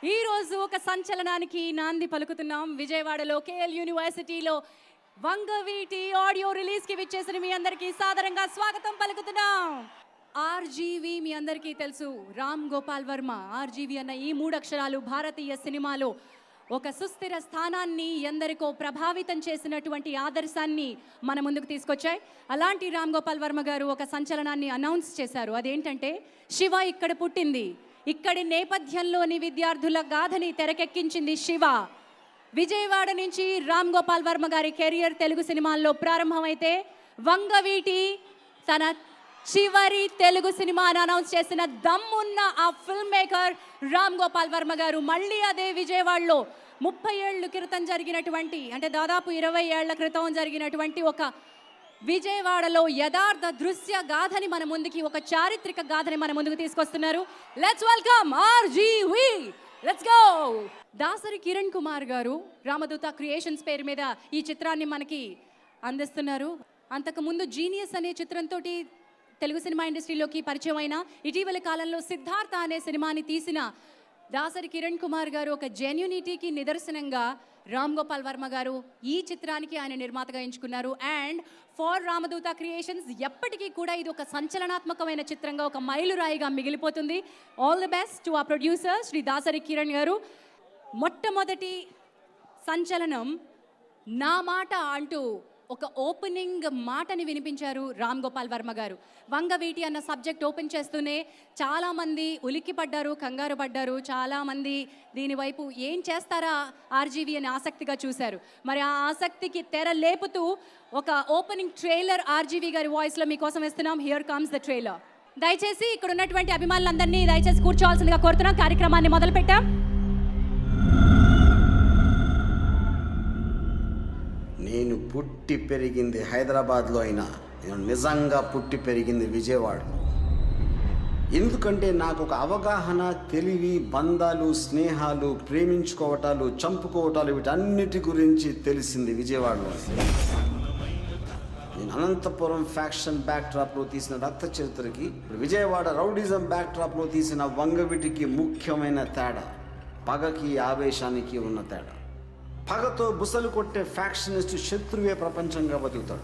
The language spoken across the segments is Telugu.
ఈ రోజు ఒక సంచలనానికి నాంది పలుకుతున్నాం. విజయవాడలో కేఎల్ యూనివర్సిటీలో వంగవీటి ఆడియో రిలీజ్ కి విచ్చేసిన మీ అందరికీ సాదరంగా స్వాగతం పలుకుతున్నాం. ఆర్జీవి మీ అందరికీ తెలుసు, రామ్ గోపాల్ వర్మ. ఆర్జీవి అన్న ఈ 3 అక్షరాలు భారతీయ సినిమాలో ఒక సుస్థిర స్థానాన్ని ఎందరికో ప్రభావితం చేసినటువంటి ఆదర్శాన్ని మన ముందుకు తీసుకొచ్చాయి. అలాంటి రామ్ గోపాల్ వర్మ గారు ఒక సంచలనాన్ని అనౌన్స్ చేశారు. అదేంటంటే, శివ ఇక్కడ పుట్టింది, ఇక్కడి నేపథ్యంలోని విద్యార్థుల గాథని తెరకెక్కించింది శివ. విజయవాడ నుంచి రామ్ గోపాల్ వర్మ గారి కెరియర్ తెలుగు సినిమాల్లో ప్రారంభమైతే, వంగవీటి తన చివరి తెలుగు సినిమాను అనౌన్స్ చేసిన దమ్మున్న ఆ ఫిల్మ్ మేకర్ రామ్ గోపాల్ వర్మ గారు మళ్ళీ అదే విజయవాడలో 30 ఏళ్ళ క్రితం జరిగినటువంటి, అంటే దాదాపు 20 ఏళ్ల క్రితం జరిగినటువంటి ఒక విజయవాడలో యథార్థ దృశ్య గాథని మన ముందుకి, ఒక చారిత్రక గాథని మన ముందుకు తీసుకొస్తున్నారు. Let's welcome RGV. Let's go. Dasari Kiran Kumar గారు రామదూత క్రియేషన్స్ పేరు మీద ఈ చిత్రాన్ని మనకి అందిస్తున్నారు. అంతకుముందు జీనియస్ అనే చిత్రంతో తెలుగు సినిమా ఇండస్ట్రీలోకి పరిచయం అయిన, ఇటీవల కాలంలో సిద్ధార్థ అనే సినిమాని తీసిన దాసరి కిరణ్ కుమార్ గారు ఒక జెన్యూనిటీకి నిదర్శనంగా రామ్ గోపాల్ వర్మ గారు ఈ చిత్రానికి ఆయన నిర్మాతగా ఎంచుకున్నారు. అండ్ ఫర్ రామదూత క్రియేషన్స్ ఎప్పటికీ కూడా ఇది ఒక సంచలనాత్మకమైన చిత్రంగా, ఒక మైలురాయిగా మిగిలిపోతుంది. ఆల్ ది బెస్ట్ టు ఆ ప్రొడ్యూసర్ శ్రీ దాసరి కిరణ్ గారు. మొట్టమొదటి సంచలనం నా మాట అంటూ ఒక ఓపెనింగ్ మాటని వినిపించారు రామ్ గోపాల్ వర్మ గారు. వంగవీటి అన్న సబ్జెక్ట్ ఓపెన్ చేస్తూనే చాలామంది ఉలిక్కి పడ్డారు, కంగారు పడ్డారు. చాలామంది దీనివైపు ఏం చేస్తారా ఆర్జీవి అని ఆసక్తిగా చూశారు. మరి ఆ ఆసక్తికి తెర లేపుతూ ఒక ఓపెనింగ్ ట్రైలర్ ఆర్జీవి గారి వాయిస్లో మీకోసం ఇస్తున్నాం. Here comes the trailer. దయచేసి ఇక్కడ ఉన్నటువంటి అభిమానులందరినీ దయచేసి కూర్చోవాల్సిందిగా కోరుతున్నాం. కార్యక్రమాన్ని మొదలుపెట్టాం. నేను పుట్టి పెరిగింది హైదరాబాద్లో అయినా నేను నిజంగా పుట్టి పెరిగింది విజయవాడలో. ఎందుకంటే నాకు ఒక అవగాహన, తెలివి, బంధాలు, స్నేహాలు, ప్రేమించుకోవటాలు, చంపుకోవటాలు, వీటన్నిటి గురించి తెలిసింది విజయవాడలో. నేను అనంతపురం ఫ్యాక్షన్ బ్యాక్డ్రాప్లో తీసిన రక్త చరిత్రకి, విజయవాడ రౌడిజం బ్యాక్డ్రాప్లో తీసిన వంగవీటికి ముఖ్యమైన తేడా పగకి, ఆవేశానికి ఉన్న తేడా. పగతో బుసలు కొట్టే ఫ్యాక్షనిస్ట్ శత్రువే ప్రపంచంగా బతుకుతాడు.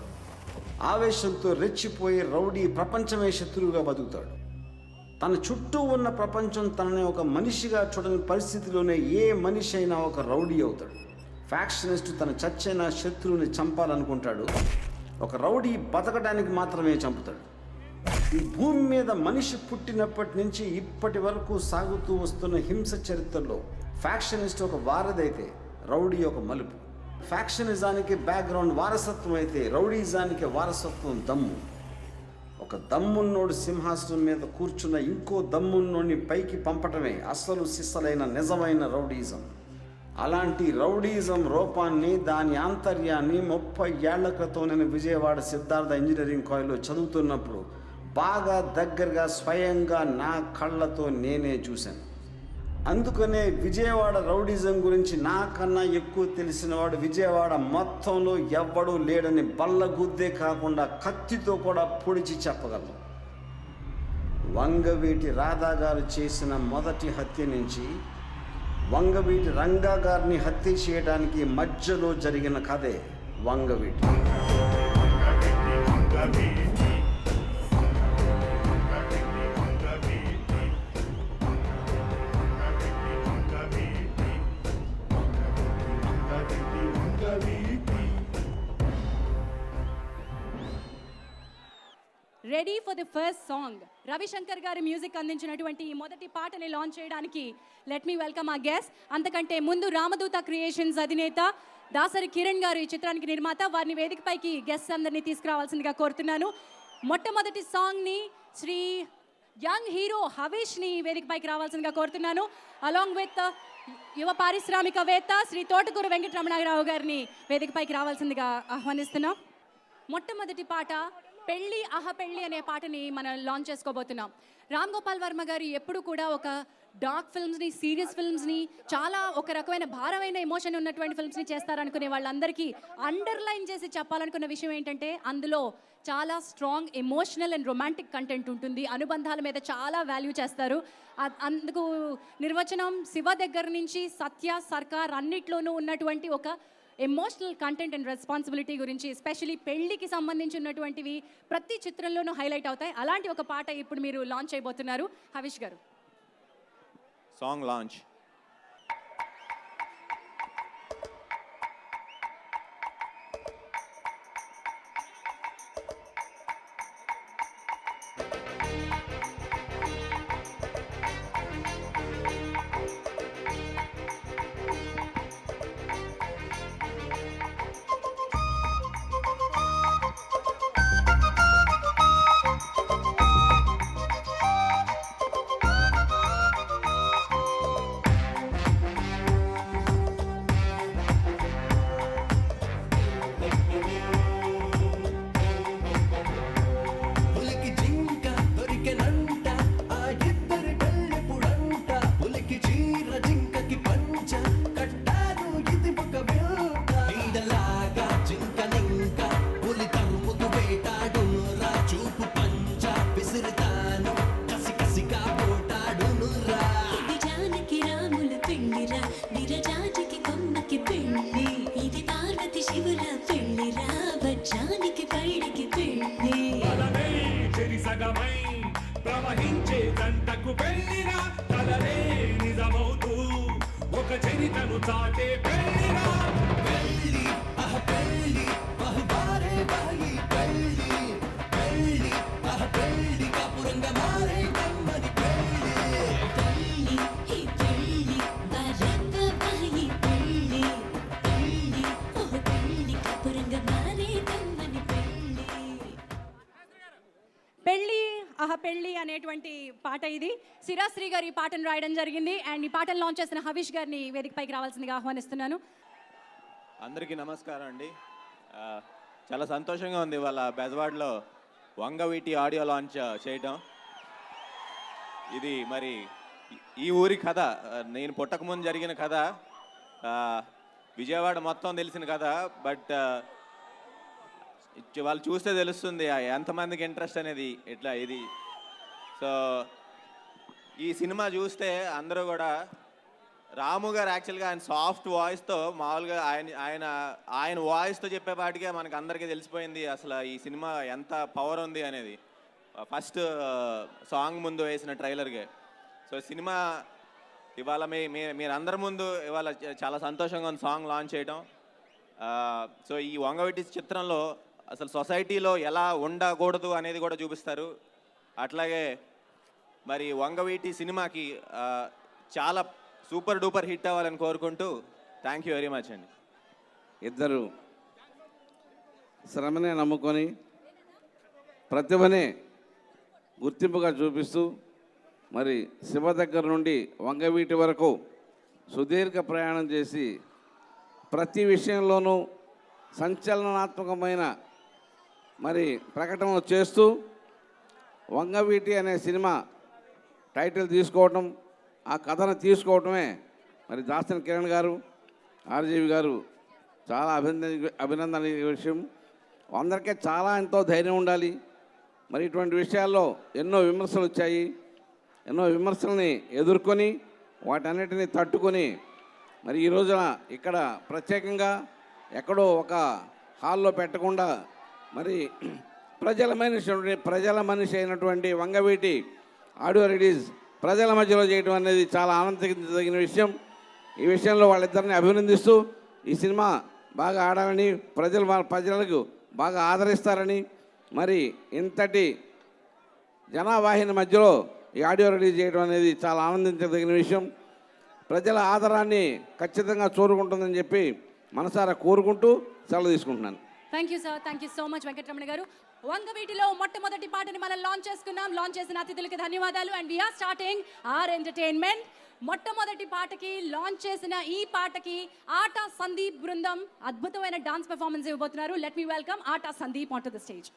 ఆవేశంతో రెచ్చిపోయే రౌడీ ప్రపంచమే శత్రువుగా బతుకుతాడు. తన చుట్టూ ఉన్న ప్రపంచం తనని ఒక మనిషిగా చూడని పరిస్థితిలోనే ఏ మనిషి అయినా ఒక రౌడీ అవుతాడు. ఫ్యాక్షనిస్ట్ తన చచ్చైన శత్రువుని చంపాలనుకుంటాడు. ఒక రౌడీ బతకడానికి మాత్రమే చంపుతాడు. ఈ భూమి మీద మనిషి పుట్టినప్పటి నుంచి ఇప్పటి వరకు సాగుతూ వస్తున్న హింస చరిత్రలో ఫ్యాక్షనిస్ట్ ఒక వారధైతే రౌడీ ఒక మలుపు. ఫ్యాక్షనిజానికి బ్యాక్గ్రౌండ్ వారసత్వం అయితే రౌడీజానికి వారసత్వం దమ్ము. ఒక దమ్మున్నోడు సింహాసనం మీద కూర్చున్న ఇంకో దమ్మున్నోడిని పైకి పంపటమే అసలు సిస్సలైన నిజమైన రౌడీజం. అలాంటి రౌడీజం రూపాన్ని, దాని ఆంతర్యాన్ని 30 ఏళ్ల క్రితం నేను విజయవాడ సిద్ధార్థ ఇంజనీరింగ్ కాలేజ్లో చదువుతున్నప్పుడు బాగా దగ్గరగా స్వయంగా నా కళ్ళతో నేనే చూశాను. అందుకనే విజయవాడ రౌడిజం గురించి నాకన్నా ఎక్కువ తెలిసినవాడు విజయవాడ మొత్తంలో ఎవ్వడూ లేడని బల్లగుద్దే కాకుండా కత్తితో కూడా పొడిచి చెప్పగలను. వంగవీటి రాధా గారు చేసిన మొదటి హత్య నుంచి వంగవీటి రంగా గారిని హత్య చేయడానికి మధ్యలో జరిగిన కథే Vangaveeti. Ready for the first song. Ravishankar గారి మ్యూజిక్ అందించినటువంటి ఈ మొదటి పాటని లాంచ్ చేయడానికి లెట్ మీ వెల్కమ్ ఆ గెస్ట్. అంతకంటే ముందు రామదూత క్రియేషన్స్ అధినేత దాసరి కిరణ్ గారు ఈ చిత్రానికి నిర్మాత. వారిని వేదికపైకి గెస్ట్ అందరినీ తీసుకురావాల్సిందిగా కోరుతున్నాను. మొట్టమొదటి సాంగ్ని శ్రీ యంగ్ హీరో హవేష్ని వేదికపైకి రావాల్సిందిగా కోరుతున్నాను. అలాంగ్ విత్ యువ పారిశ్రామికవేత్త శ్రీ తోటకూరు వెంకటరమణారావు గారిని వేదికపైకి రావాల్సిందిగా ఆహ్వానిస్తున్నాం. మొట్టమొదటి పాట పెళ్ళి అహ పెళ్ళి అనే పాటని మనం లాంచ్ చేసుకోబోతున్నాం. రామ్ గోపాల్ వర్మ గారు ఎప్పుడు కూడా ఒక డార్క్ ఫిల్మ్స్ని, సీరియస్ ఫిల్మ్స్ని, చాలా ఒక రకమైన భారమైన ఎమోషన్ ఉన్నటువంటి ఫిల్మ్స్ని చేస్తారనుకునే వాళ్ళందరికీ అండర్లైన్ చేసి చెప్పాలనుకున్న విషయం ఏంటంటే అందులో చాలా strong emotional and romantic content ఉంటుంది. అనుబంధాల మీద చాలా వాల్యూ చేస్తారు. అందుకు నిర్వచనం శివ దగ్గర నుంచి సత్య, సర్కార్ అన్నిట్లోనూ ఉన్నటువంటి ఒక ఎమోషనల్ కంటెంట్ అండ్ రెస్పాన్సిబిలిటీ గురించి, ఎస్పెషలీ పెళ్లికి సంబంధించినటువంటివి ప్రతి చిత్రంలోనూ హైలైట్ అవుతాయి. అలాంటి ఒక పాట ఇప్పుడు మీరు లాంచ్ చేయబోతున్నారు. హవిష్ గారు, సాంగ్ లాంచ్. ప్రవహించే జంటకు పెళ్లిరా కలలే నిజమవుతూ ఒక చరితను చాటే పెళ్లిరా పెళ్లి పెళ్లి బహుబారే బహి పెళ్లి పెళ్లి పెళ్లి కాపురంగా మారే కమ్మని పెళ్లి ఈ పెళ్లి బరంగ బహి పెళ్లి పెళ్లి పెళ్లి కాపురంగా మారే కమ్మని పెళ్లి. పెళ్ళి పెళ్ళి అనేటువంటి పాట ఇది. సిరాశ్రీ గారు ఈ పాటను రాయడం జరిగింది. అండ్ ఈ పాటను లాంచ్ చేసిన హవిష్ గారిని వేదికపైకి రావాల్సిందిగా ఆహ్వానిస్తున్నాను. అందరికీ నమస్కారం అండి. చాలా సంతోషంగా ఉంది వాళ్ళ బెజవాడలో వంగవీటి ఆడియో లాంచ్ చేయడం. ఇది మరి ఈ ఊరి కథ, నేను పుట్టకముందు జరిగిన కథ, విజయవాడ మొత్తం తెలిసిన కథ. బట్ వాళ్ళు చూస్తే తెలుస్తుంది ఎంతమందికి ఇంట్రెస్ట్ అనేది ఇట్లా ఇది. సో ఈ సినిమా చూస్తే అందరూ కూడా రాము గారు యాక్చువల్గా ఆయన సాఫ్ట్ వాయిస్తో మామూలుగా ఆయన వాయిస్తో చెప్పేపాటికే మనకు అందరికీ తెలిసిపోయింది అసలు ఈ సినిమా ఎంత పవర్ ఉంది అనేది ఫస్ట్ సాంగ్ ముందు వేసిన ట్రైలర్గా. సో సినిమా ఇవాళ మీరు అందరి ముందు ఇవాళ చాలా సంతోషంగా ఉంది సాంగ్ లాంచ్ చేయడం. సో ఈ వంగవీటి చిత్రంలో అసలు సొసైటీలో ఎలా ఉండకూడదు అనేది కూడా చూపిస్తారు. అట్లాగే మరి వంగవీటి సినిమాకి చాలా సూపర్ డూపర్ హిట్ అవ్వాలని కోరుకుంటూ థ్యాంక్ యూ వెరీ మచ్ అండి. ఇద్దరు శ్రమనే నమ్ముకొని ప్రతిభనే గుర్తింపుగా చూపిస్తూ మరి శివ దగ్గర నుండి వంగవీటి వరకు సుదీర్ఘ ప్రయాణం చేసి ప్రతి విషయంలోనూ సంచలనాత్మకమైన మరి ప్రకటనలు చేస్తూ వంగవీటి అనే సినిమా టైటిల్ తీసుకోవటం, ఆ కథను తీసుకోవటమే మరి దాసరి కిరణ్ గారు, ఆర్జీవి గారు చాలా అభినందన విషయం. అందరికీ చాలా ఎంతో ధైర్యం ఉండాలి. మరి ఇటువంటి విషయాల్లో ఎన్నో విమర్శలు వచ్చాయి. ఎన్నో విమర్శల్ని ఎదుర్కొని వాటన్నిటిని తట్టుకొని మరి ఈ రోజున ఇక్కడ ప్రత్యేకంగా ఎక్కడో ఒక హాల్లో పెట్టకుండా మరి ప్రజల మనిషి అయినటువంటి వంగవీటి ఆడియో రిలీజ్ ప్రజల మధ్యలో చేయడం అనేది చాలా ఆనందించదగిన విషయం. ఈ విషయంలో వాళ్ళిద్దరిని అభినందిస్తూ ఈ సినిమా బాగా ఆడాలని, ప్రజలకు బాగా ఆదరిస్తారని, మరి ఇంతటి జనావాహిని మధ్యలో ఈ ఆడియో రిలీజ్ చేయడం అనేది చాలా ఆనందించదగిన విషయం. ప్రజల ఆదరాన్ని ఖచ్చితంగా చూరుకుంటుందని చెప్పి మనసారా కోరుకుంటూ సెలవు తీసుకుంటున్నాను. Thank you sir, thank you so much Venkataramana గారు. వంగవీటిలో మొట్టమొదటి పాటని మనం లాంచ్ చేసుకున్నాం. లాంచ్ చేసిన అతిథులకి ధన్యవాదాలు. And we're starting R entertainment. మొట్టమొదటి పాటకి లాంచ్ చేసిన ఈ పాటకి ఆటా సందీప్ బృందం అద్భుతమైన డాన్స్ పెర్ఫార్మెన్స్ ఇవ్వబోతున్నారు. Let me welcome ATA Sandeep on to the stage.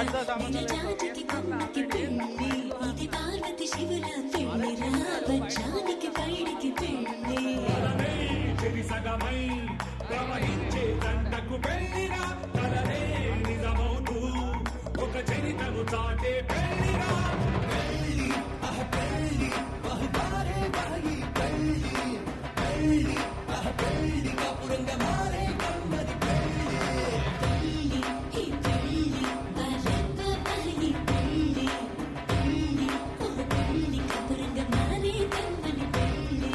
విరజాతికి కొమ్మకి పెళ్ళి ఇది పార్వతి శివుల పెళ్ళిరా వజ్రానికి పైడికి పెళ్ళి చెరిసగమై ప్రవహించే జంటకు పెళ్లిరా కలలే నిజమవుతూ ఒక చరితను చాటే పెళ్లిరా పెళ్లి పెళ్లి బహుబారే బహి పెళ్లి పెళ్లి పెళ్లి కపురంగ మారే కమ్మది పెళ్ళి ఈ పెళ్ళి వరంగ బహి పెళ్ళి పెళ్ళి ఓ పెళ్ళి కపురంగ మారే కమ్మని పెళ్ళి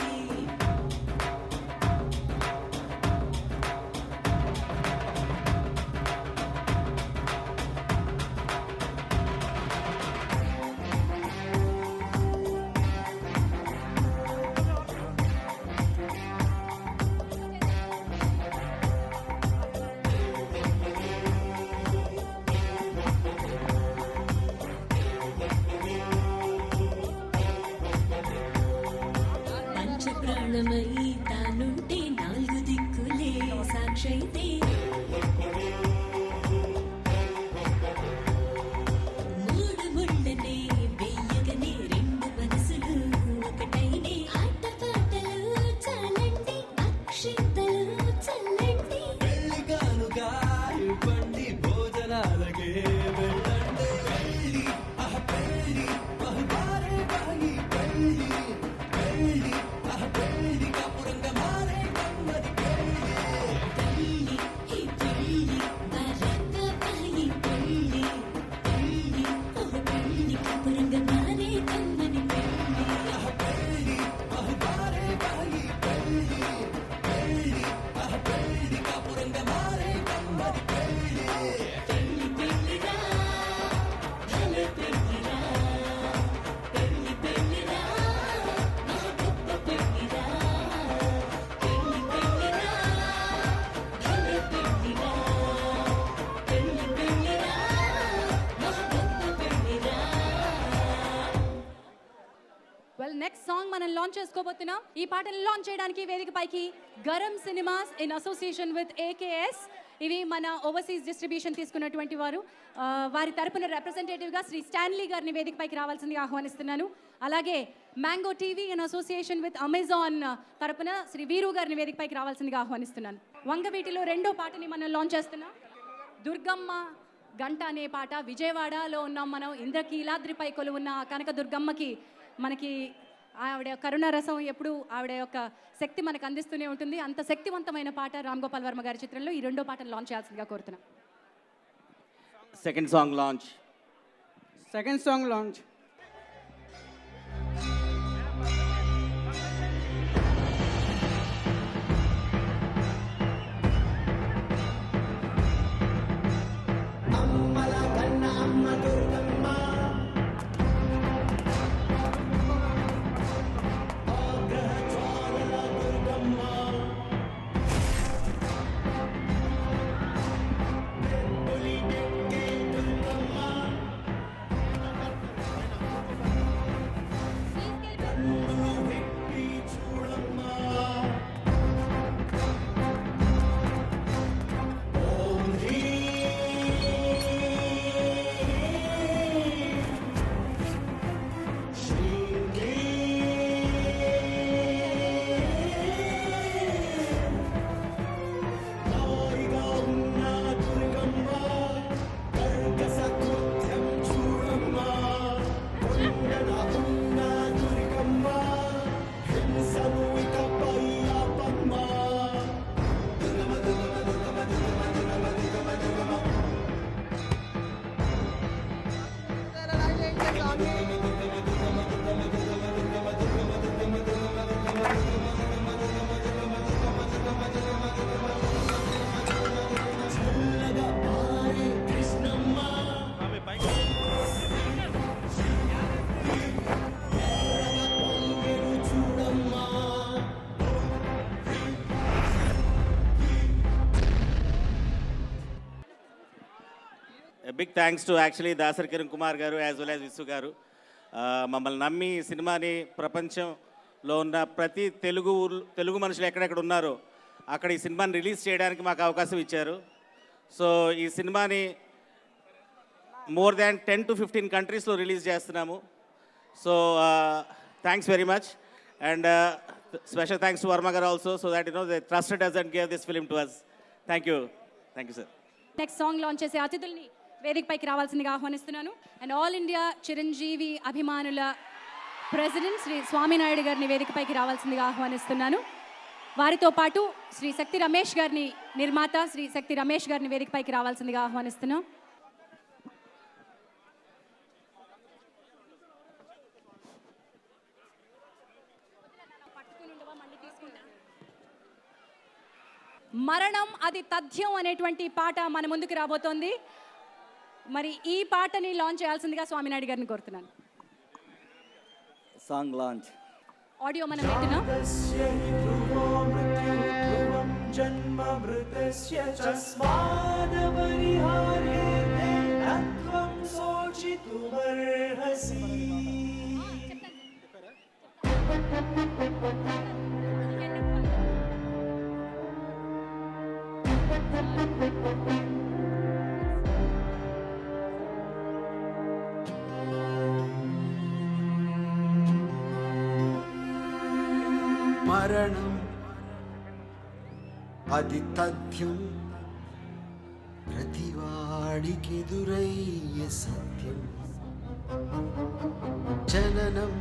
పంచప్రాణమై తానుంటే నాలుగు దిక్కులే సాక్షైతే మూడు ముళ్ళనే వెయ్యగనే రెండు మనసులు ఒకటైనే ఆటపాటలు చాలండి అక్షింతలు చల్లండి పెళ్లిగానుగా ఇవ్వండి భోజనాలకే వెళ్ళండి పెళ్లి పెళ్లి బహుబారే బహి పెళ్లి పెళ్లి పెళ్లి కపురంగ మారే కమ్మది పెళ్ళి ఈ పెళ్ళి వరంగ బహి పెళ్ళి పెళ్ళి ఓ పెళ్ళి కపురంగ మారే కమ్మని పెళ్ళి బహుబారే బహి పెళ్లి పెళ్లి పెళ్లి కపురంగ మారే కమ్మది పెళ్ళి పెళ్ళిరా భలే పెళ్ళిరా పెళ్ళి పెళ్ళిరా మహా గొప్ప పెళ్ళిరా పెళ్ళి పెళ్ళిరా భలే పెళ్ళిరా పెళ్ళి పెళ్ళిరా మహా గొప్ప పెళ్ళిరా వెల్ నెక్స్ట్ సాంగ్ మనం లాంచ్ చేసుకోబోతున్నాం. ఈ పాటను లాంచ్ చేయడానికి వేదిక పైకి garam cinemas in association with AKS, ఇవి మన ఓవర్సీస్ డిస్ట్రిబ్యూషన్ తీసుకున్నటువంటి వారు, వారి తరపున రిప్రజెంటేటివ్గా శ్రీ స్టాన్లీ గారిని వేదిక పైకి రావాల్సిందిగా ఆహ్వానిస్తున్నాను. అలాగే mango TV in association with Amazon తరపున శ్రీ వీరు గారిని వేదిక పైకి రావాల్సిందిగా ఆహ్వానిస్తున్నాను. వంగవీటిలో రెండో పాటని మనం లాంచ్ చేస్తున్నాం. దుర్గమ్మ గంట అనే పాట. విజయవాడలో ఉన్నాం మనం. ఇంద్రకీలాద్రిపై కొలువున్న ఆ కనక దుర్గమ్మకి మనకి ఆవిడ కరుణారసం ఎప్పుడు ఆవిడ యొక్క శక్తి మనకు అందిస్తూనే ఉంటుంది. అంత శక్తివంతమైన పాట రామ్ గోపాల్ వర్మ గారి చిత్రంలో ఈ రెండో పాటను లాంచ్ చేయాల్సిందిగా కోరుతున్నాం. Second song launch. Second song launch. Big thanks to actually Dasari Kiran Kumar garu as well as విసు గారు. మమ్మల్ని నమ్మి ఈ సినిమాని ప్రపంచంలో ఉన్న ప్రతి తెలుగు మనుషులు ఎక్కడెక్కడ ఉన్నారో అక్కడ ఈ సినిమాని రిలీజ్ చేయడానికి మాకు అవకాశం ఇచ్చారు. సో ఈ సినిమాని మోర్ దాన్ 10 to 15 కంట్రీస్లో రిలీజ్ చేస్తున్నాము. So thanks very much and special thanks to Varma గారు also so that they trusted us and gave this film to us. Thank you sir. Next song launch చేసే అతిథుల్ని వేదికపైకి రావాల్సిందిగా ఆహ్వానిస్తున్నాను. అండ్ ఆల్ ఇండియా చిరంజీవి అభిమానుల ప్రెసిడెంట్ శ్రీ స్వామినాయుడు గారిని వేదికపైకి రావాల్సిందిగా ఆహ్వానిస్తున్నాను. వారితో పాటు శ్రీ శక్తి రమేష్ గారిని, నిర్మాత శ్రీ శక్తి రమేష్ గారిని వేదికపైకి రావాల్సిందిగా ఆహ్వానిస్తున్నాం. మరణం అది తథ్యం అనేటువంటి పాట మన ముందుకు రాబోతోంది. మరి ఈ పాటని లాంచ్ చేయాల్సిందిగా స్వామినాయుడు గారిని కోరుతున్నాను. సాంగ్ లాంచ్ ఆడియో మనం వింటున్నాం. जन्ममृतस्य तस्मादपरिहार्येते नत्वं शोचितुमर्हसि. మరణం అది తథ్యం, ప్రతివాడికెదురయ్యే సత్యం. జననం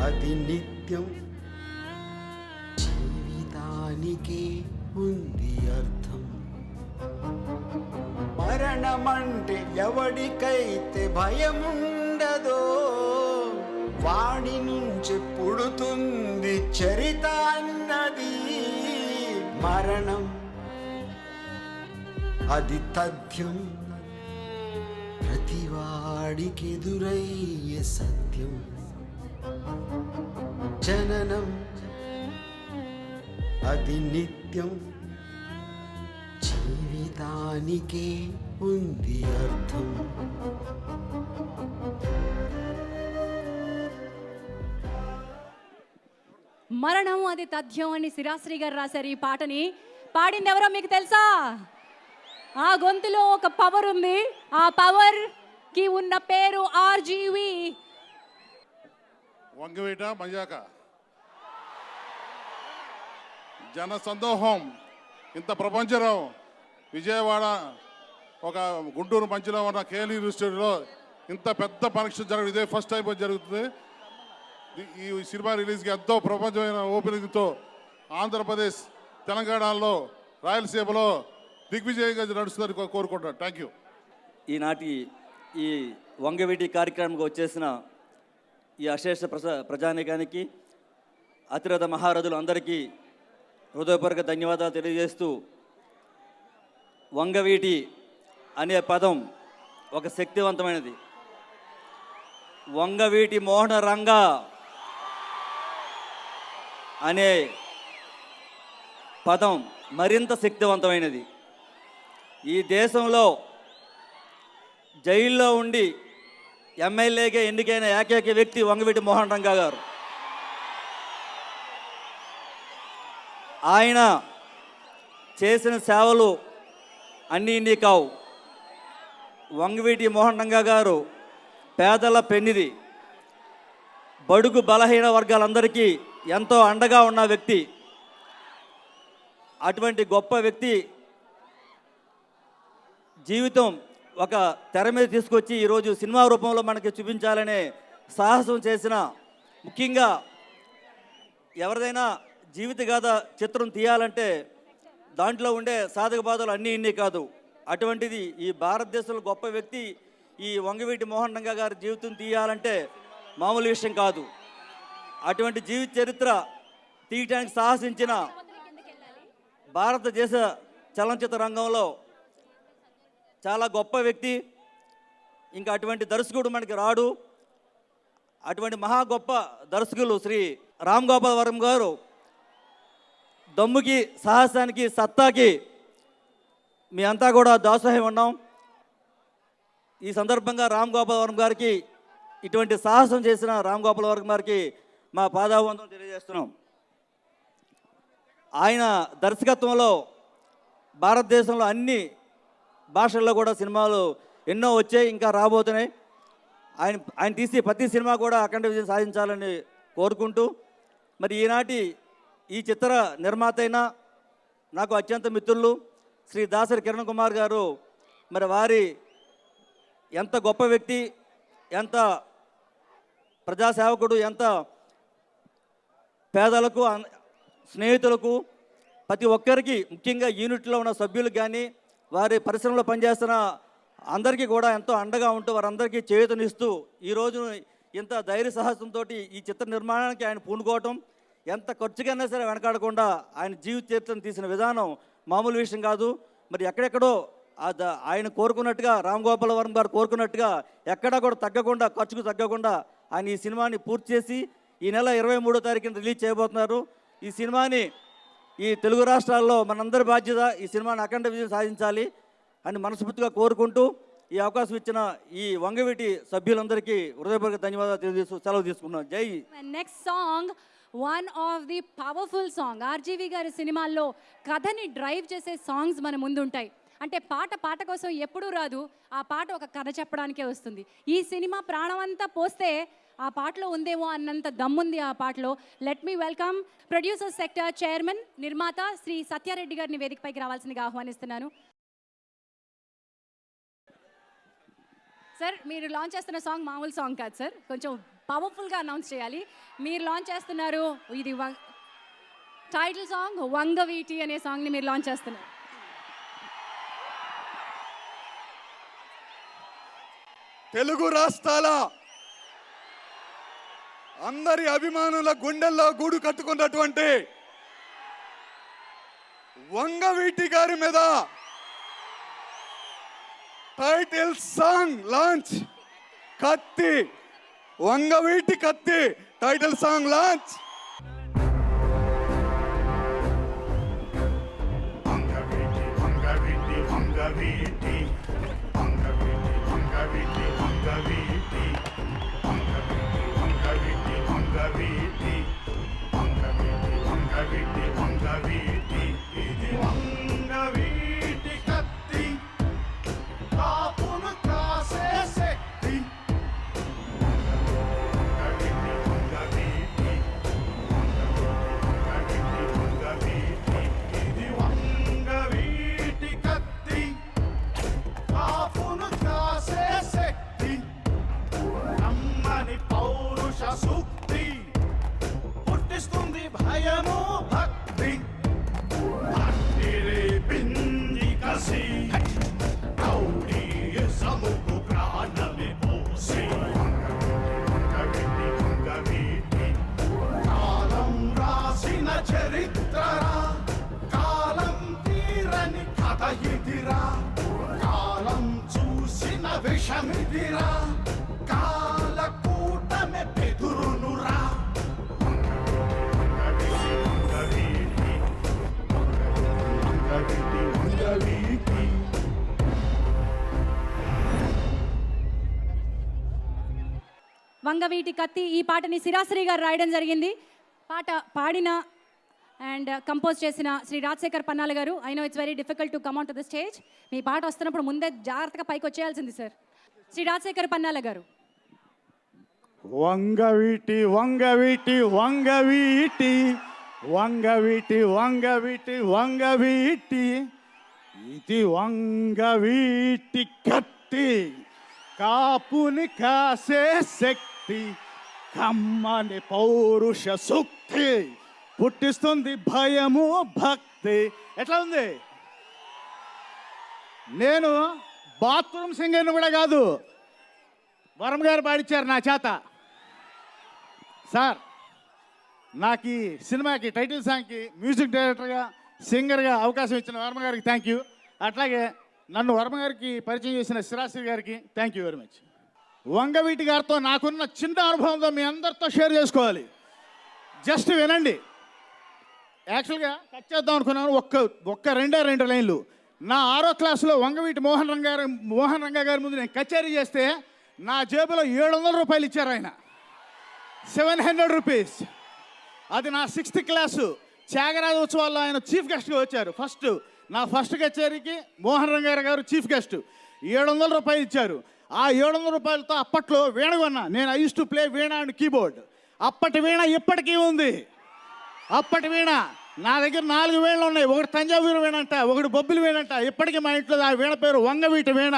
అది నిత్యం, జీవితానికే ఉంది అర్థం. మరణమంటే ఎవడికైతే భయముండదో వాడి నుంచి పుడుతుంది చరిత అన్నది. మరణం అది తథ్యం, ప్రతివాడికెదురయ్యే సత్యం. జననం అది నిత్యం, జీవితానికే ఉంది అర్థం. మరణం అది తథ్యం అని శిరాశ్రీ గారు రాశారు. ఈ పాటని పాడింది ఎవరో మీకు తెలుసా? ఆ గొంతులో ఒక పవర్ ఉంది. ఆ పవర్ కి ఉన్న పేరు ఆర్జీవి. వంగవీట మజాక జన సందోహం ఇంత ప్రపంచం. విజయవాడ ఒక గుంటూరు మంచిలో ఉన్న కేఎల్ యూనివర్సిటీలో ఇంత పెద్ద ఫంక్షన్ జరగదు. ఇదే ఫస్ట్ టైం జరుగుతుంది. ఈ సినిమా రిలీజ్కి ఎంతో ప్రపంచమైన ఓపెనింగ్తో ఆంధ్రప్రదేశ్, తెలంగాణలో, రాయలసీమలో దిగ్విజయంగా నడుస్తుందని కోరుకుంటున్నాను. Thank you. ఈనాటి ఈ వంగవీటి కార్యక్రమంకి వచ్చేసిన ఈ అశేష ప్రజానీకానికి, అతిరథ మహారథులు అందరికీ హృదయపూర్వక ధన్యవాదాలు తెలియజేస్తూ, వంగవీటి అనే పదం ఒక శక్తివంతమైనది. వంగవీటి మోహన రంగ అనే పదం మరింత శక్తివంతమైనది. ఈ దేశంలో జైల్లో ఉండి ఎమ్మెల్యేగా ఎన్నికైన ఏకైక వ్యక్తి వంగవీటి మోహన్ రంగా గారు. ఆయన చేసిన సేవలు అన్నీ ఇన్ని కావు. వంగవీటి మోహన్ రంగా గారు పేదల పెన్నిది, బడుగు బలహీన వర్గాలందరికీ ఎంతో అండగా ఉన్న వ్యక్తి. అటువంటి గొప్ప వ్యక్తి జీవితం ఒక తెర మీద తీసుకొచ్చి ఈరోజు సినిమా రూపంలో మనకి చూపించాలనే సాహసం చేసిన, ముఖ్యంగా ఎవరిదైనా జీవిత గాథ చిత్రం తీయాలంటే దాంట్లో ఉండే సాధక బాధలు అన్నీ ఇన్ని కాదు. అటువంటిది ఈ భారతదేశంలో గొప్ప వ్యక్తి ఈ వంగవీటి మోహన్ రంగా గారి జీవితం తీయాలంటే మామూలు విషయం కాదు. అటువంటి జీవిత చరిత్ర తీయటానికి సాహసించిన భారతదేశ చలనచిత్ర రంగంలో చాలా గొప్ప వ్యక్తి. ఇంకా అటువంటి దర్శకుడు మనకి రాడు. అటువంటి మహా గొప్ప దర్శకులు శ్రీ రామ్ గోపాల్ వర్మ గారు దమ్ముకి, సాహసానికి, సత్తాకి మీ అంతా కూడా దాసోహం ఉన్నాం. ఈ సందర్భంగా రామ్ గోపాల్ వర్మ గారికి, ఇటువంటి సాహసం చేసిన రామ్ గోపాల్ వర్మ గారికి మా పాదాభివందనం తెలియజేస్తున్నాం. ఆయన దర్శకత్వంలో భారతదేశంలో అన్ని భాషల్లో కూడా సినిమాలు ఎన్నో వచ్చాయి, ఇంకా రాబోతున్నాయి. ఆయన తీసే ప్రతి సినిమా కూడా అఖండ విజయం సాధించాలని కోరుకుంటూ, మరి ఈనాటి ఈ చిత్ర నిర్మాత అయిన నాకు అత్యంత మిత్రులు శ్రీ దాసరి కిరణ్ కుమార్ గారు, మరి వారి ఎంత గొప్ప వ్యక్తి, ఎంత ప్రజాసేవకుడు, ఎంత పేదలకు స్నేహితులకు ప్రతి ఒక్కరికి, ముఖ్యంగా యూనిట్లో ఉన్న సభ్యులకు కానీ వారి పరిశ్రమలో పనిచేస్తున్న అందరికీ కూడా ఎంతో అండగా ఉంటూ వారందరికీ చేయూతనిస్తూ ఈరోజు ఇంత ధైర్య సాహసంతో ఈ చిత్ర నిర్మాణానికి ఆయన పూనుకోవటం, ఎంత ఖర్చుకైనా సరే వెనకాడకుండా ఆయన జీవిత చరిత్రను తీసిన విధానం మామూలు విషయం కాదు. మరి ఎక్కడెక్కడో ఆయన కోరుకున్నట్టుగా, రామ్ గోపాల్ వర్మ గారు కోరుకున్నట్టుగా ఎక్కడా కూడా తగ్గకుండా, ఖర్చుకు తగ్గకుండా ఆయన ఈ సినిమాని పూర్తి చేసి ఈ నెల 23వ తారీఖున రిలీజ్ చేయబోతున్నారు. ఈ సినిమాని ఈ తెలుగు రాష్ట్రాల్లో మనందరి బాధ్యత ఈ సినిమాని అఖండ విజయం సాధించాలి అని మనస్ఫూర్తిగా కోరుకుంటూ ఈ అవకాశం ఇచ్చిన ఈ వంగవీటి సభ్యులందరికీ హృదయపూర్వక ధన్యవాదాలు తెలియజేస్తూ సెలవు తీసుకున్నాను. జై. Next song one of the powerful song. RGV గారి సినిమాల్లో కథని డ్రైవ్ చేసే సాంగ్స్ మన ముందు ఉంటాయి. అంటే పాట కోసం ఎప్పుడూ రాదు, ఆ పాట ఒక కథ చెప్పడానికే వస్తుంది. ఈ సినిమా ప్రాణమంతా పోస్తే ఆ పాటలో ఉందేమో అన్నంత దమ్ముంది ఆ పాటలో. Let me welcome producer sector chairman, నిర్మాత శ్రీ సత్యారెడ్డి గారిని వేదికపైకి రావాల్సిందిగా ఆహ్వానిస్తున్నాను. సార్, మీరు లాంచ్ చేస్తున్న సాంగ్ మామూలు సాంగ్ కాదు సార్, కొంచెం పవర్ఫుల్గా అనౌన్స్ చేయాలి. మీరు లాంచ్ చేస్తున్నారు, ఇది టైటిల్ సాంగ్ వంగవీటి అనే సాంగ్ని మీరు లాంచ్ చేస్తున్నారు. తెలుగు రాష్ట్రాల అందరి అభిమానుల గుండెల్లో గూడు కట్టుకున్నటువంటి వంగవీటి గారి మీద టైటిల్ సాంగ్ లాంచ్. కత్తి, వంగవీటి కత్తి title song launch. Vangaveeti Vangaveeti Vangaveeti Vangaveeti Vangaveeti Vangaveeti Vangaveeti Vangaveeti Vangaveeti Vangaveeti ఇది వంగవీటి కత్తి, కాపును కాసే శక్తి. వంగవీటి వంగవీటి వంగవీటి వంగవీటి ఇది వంగవీటి కత్తి, కాపును కాసే శక్తి. నమ్మని పౌరుష సూక్తి పుట్టిస్తుంది భయము భక్తి. అట్టిరే బింది కసి సముకు ప్రాణమి పోసి. వంగవీటి వంగవీటి కాలం రాసిన చరిత్రరా, కాలం తీరని కథ ఇదిరా, కాలం చూసిన విషమిదిరా, కాల కూటమి బెదురునురా. వంగవీటి వంగవీటి వంగవీటి వంగవీటి. వంగవీటి కత్తి ఈ పాటని సిరాశ్రీ గారు రాయడం జరిగింది. పాట పాడిన అండ్ కంపోజ్ చేసిన శ్రీ రాజశేఖర్ పన్నాల గారు. I know it's very difficult to come on to the stage. మీ పాట వస్తున్నప్పుడు ముందే జాగ్రత్తగా పైకి వచ్చేయాల్సింది సార్. శ్రీ రాజశేఖర్ పన్నాల గారు. వంగవీటి వంగవీటి వంగవీటి వంగవీటి వంగవీటి వంగవీటి ఇది వంగవీటి కత్తి, కాపుని కాసే శక్తి. కమ్మని పౌరుష సూక్తి పుట్టిస్తుంది భయము భక్తి. ఎట్లా ఉంది? నేను బాత్రూమ్ సింగర్ని కూడా కాదు, వర్మ గారు పాడిచ్చారు నా చేత. సార్, నాకు ఈ సినిమాకి టైటిల్ సాంగ్కి మ్యూజిక్ డైరెక్టర్గా, సింగర్గా అవకాశం ఇచ్చిన వర్మ గారికి థ్యాంక్ యూ. అట్లాగే నన్ను వర్మ గారికి పరిచయం చేసిన శ్రీరాశ్రీ గారికి thank you very much. Vangaveeti గారితో నాకున్న చిన్న అనుభవంతో మీ అందరితో షేర్ చేసుకోవాలి. జస్ట్ వినండి. యాక్చువల్గా కట్ చేద్దాం అనుకున్నాను, ఒక్క రెండు లైన్లు. నా 6వ క్లాసులో వంగవీటి మోహన్ రంగా గారి ముందు నేను కచేరీ చేస్తే నా జేబులో 700 రూపాయలు ఇచ్చారు ఆయన, 700 రూపీస్. అది నా 6th క్లాసు త్యాగరాజ ఉత్సవాల్లో ఆయన చీఫ్ గెస్ట్గా వచ్చారు. ఫస్ట్ నా ఫస్ట్ కచేరీకి మోహన్ రంగారావు గారు చీఫ్ గెస్ట్ 700 రూపాయలు ఇచ్చారు. ఆ 700 రూపాయలతో అప్పట్లో వీణ కొన్నా. నేను I use to play veena and keyboard. అప్పటి వీణ ఇప్పటికీ ఉంది. అప్పటి వీణ నా దగ్గర 4 వీణలు ఉన్నాయి. ఒకటి తంజావూరు వీణ అంట, ఒకటి బొబ్బిలి వీణ అంట. ఇప్పటికీ మా ఇంట్లో ఆ వీణ పేరు వంగవీటి వీణ.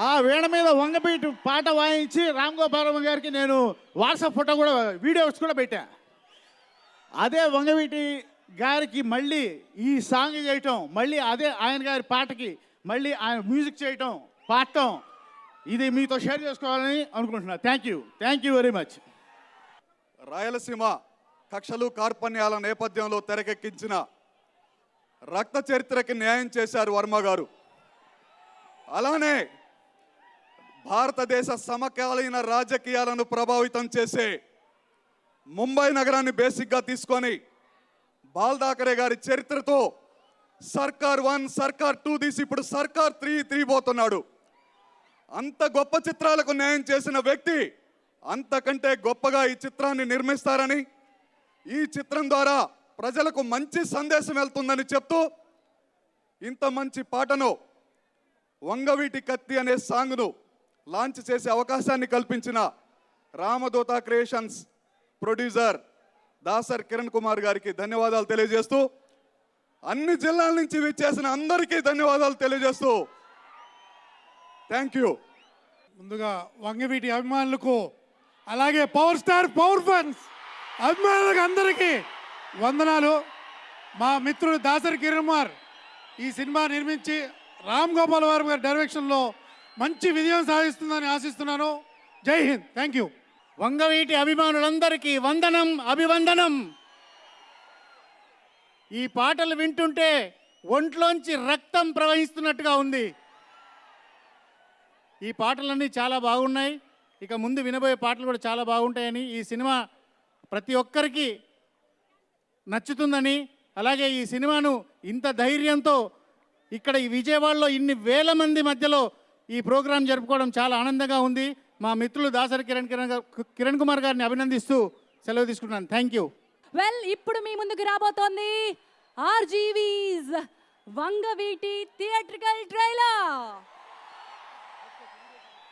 ఆ వీణ మీద వంగవీటి పాట వాయించి రామ్ గోపాలమ్మ గారికి నేను వాట్సాప్ ఫోటో కూడా వీడియోస్ కూడా పెట్టా. అదే వంగవీటి గారికి మళ్ళీ ఈ సాంగ్ చేయటం, మళ్ళీ అదే ఆయన గారి పాటకి మళ్ళీ ఆయన మ్యూజిక్ చేయటం, పాడటం, ఇది మీతో షేర్ చేసుకోవాలని అనుకుంటున్నా. Thank you very much. Rayalaseema కక్షలు కార్పణ్యాల నేపథ్యంలో తెరకెక్కించిన రక్త చరిత్రకి న్యాయం చేశారు వర్మ గారు. అలానే భారతదేశ సమకాలీన రాజకీయాలను ప్రభావితం చేసే ముంబై నగరాన్ని బేసిక్గా తీసుకొని బాల్ ఠాకరే గారి చరిత్రతో సర్కార్ 1, సర్కార్ 2 తీసి ఇప్పుడు సర్కార్ 3 తీయబోతున్నాడు. అంత గొప్ప చిత్రాలకు న్యాయం చేసిన వ్యక్తి అంతకంటే గొప్పగా ఈ చిత్రాన్ని నిర్మిస్తారని, ఈ చిత్రం ద్వారా ప్రజలకు మంచి సందేశం వెళ్తుందని చెప్తూ ఇంత మంచి పాటను వంగవీటి కత్తి అనే సాంగ్ను లాంచ్ చేసే అవకాశాన్ని కల్పించిన రామదూత క్రియేషన్స్ ప్రొడ్యూసర్ దాసర్ కిరణ్ కుమార్ గారికి ధన్యవాదాలు తెలియజేస్తూ, అన్ని జిల్లాల నుంచి విచ్చేసిన అందరికీ ధన్యవాదాలు తెలియజేస్తూ థ్యాంక్ యూ. ముందుగా వంగవీటి అభిమానులకు, అలాగే పవర్ స్టార్ పవర్ ఫన్స్ అభిమానులకు అందరికీ వందనాలు. మా మిత్రుడు దాసరి కిరణ్ కుమార్ ఈ సినిమా నిర్మించి రామ్ గోపాల్ వర్మ గారి డైరెక్షన్లో మంచి విజయం సాధిస్తుందని ఆశిస్తున్నాను. జై హింద్. Thank you. వంగవీటి అభిమానులందరికీ వందనం, అభివందనం. ఈ పాటలు వింటుంటే ఒంట్లోంచి రక్తం ప్రవహిస్తున్నట్టుగా ఉంది. ఈ పాటలన్నీ చాలా బాగున్నాయి. ఇక ముందు వినబోయే పాటలు కూడా చాలా బాగుంటాయని, ఈ సినిమా ప్రతి ఒక్కరికి నచ్చుతుందని, అలాగే ఈ సినిమాను ఇంత ధైర్యంతో ఇక్కడ ఈ విజయవాడలో ఇన్ని వేల మంది మధ్యలో ఈ ప్రోగ్రాం జరుపుకోవడం చాలా ఆనందంగా ఉంది. మా మిత్రులు దాసరి కిరణ్ కుమార్ గారిని అభినందిస్తూ సెలవు తీసుకుంటున్నాను. Thank you. వెల్, ఇప్పుడు మీ ముందుకు రాబోతోంది ఆర్జీవీస్ వంగవీటి థియేట్రికల్ ట్రైలర్.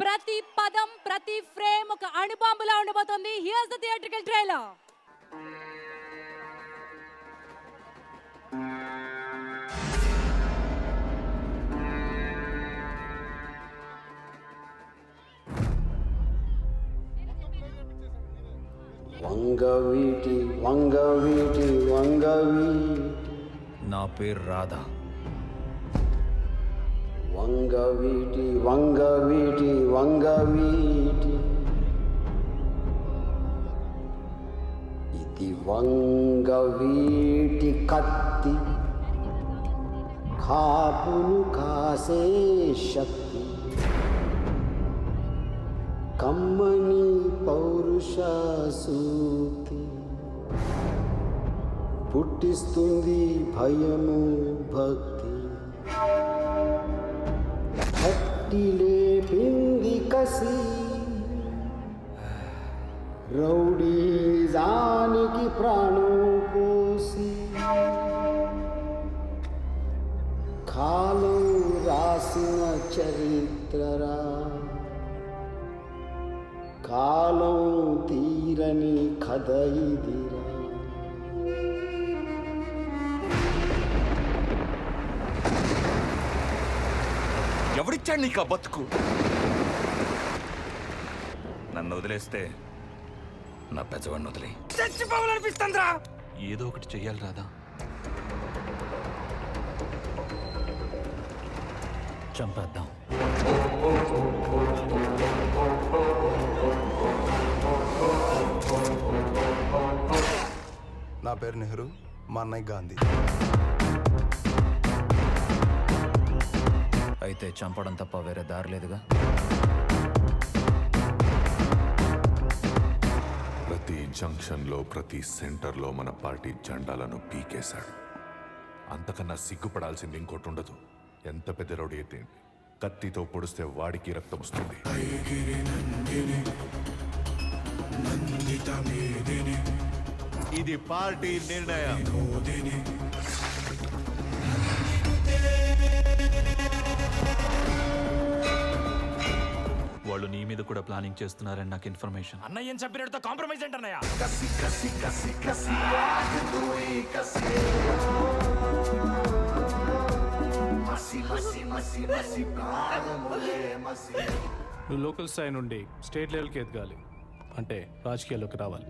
ప్రతి పదం, ప్రతి ఫ్రేమ్ ఒక అణుబాంబులా ఉండబోతోంది. Here's the theatrical trailer. Vangaveeti Vangaveeti Vangaveeti, నా పేరు రాధా. వంగవీటి వంగవీటి వంగవీటి, ఇది వంగవీటి కత్తి, కాపును కాసే శక్తి, కమ్మని పౌరుష సూక్తి, పుట్టిస్తుంది భయము భక్తి, లేపింది కసి, రౌడీజానికి ప్రాణం పోసి, కాలం రాసిన చరిత్రరా, కాలం తీరని కథ ఇదిరా. ఎవడిచ్చాడు నీకు ఆ బతుకు? నన్ను వదిలేస్తే నా పెద్దవాడిని వదిలే. చచ్చిపోవాలనిపిస్తుందిరా. ఏదో ఒకటి చెయ్యాలి రాదా. చంపేద్దాం. నా పేరు నెహ్రూ, మా అన్నయ్య గాంధీ. అయితే చంపడం తప్ప వేరే దారి లేదుగా. ప్రతి జంక్షన్లో, ప్రతి సెంటర్లో మన పార్టీ జెండాలను పీకేశాడు. అంతకన్నా సిగ్గుపడాల్సింది ఇంకోటి ఉండదు. ఎంత పెద్ద రౌడీ అయితే కత్తితో పొడిస్తే వాడికి రక్తం వస్తుంది. ఇది పార్టీ నిర్ణయం. వాళ్ళు నీ మీద కూడా ప్లానింగ్ చేస్తున్నారని నాకు ఇన్ఫర్మేషన్. అన్నయ్య చంపినతో కాంప్రమైజ్ ఏంటన్నయ్య? నువ్వు లోకల్ స్థాయి నుండి స్టేట్ లెవెల్కి ఎదగాలి అంటే రాజకీయాల్లోకి రావాలి.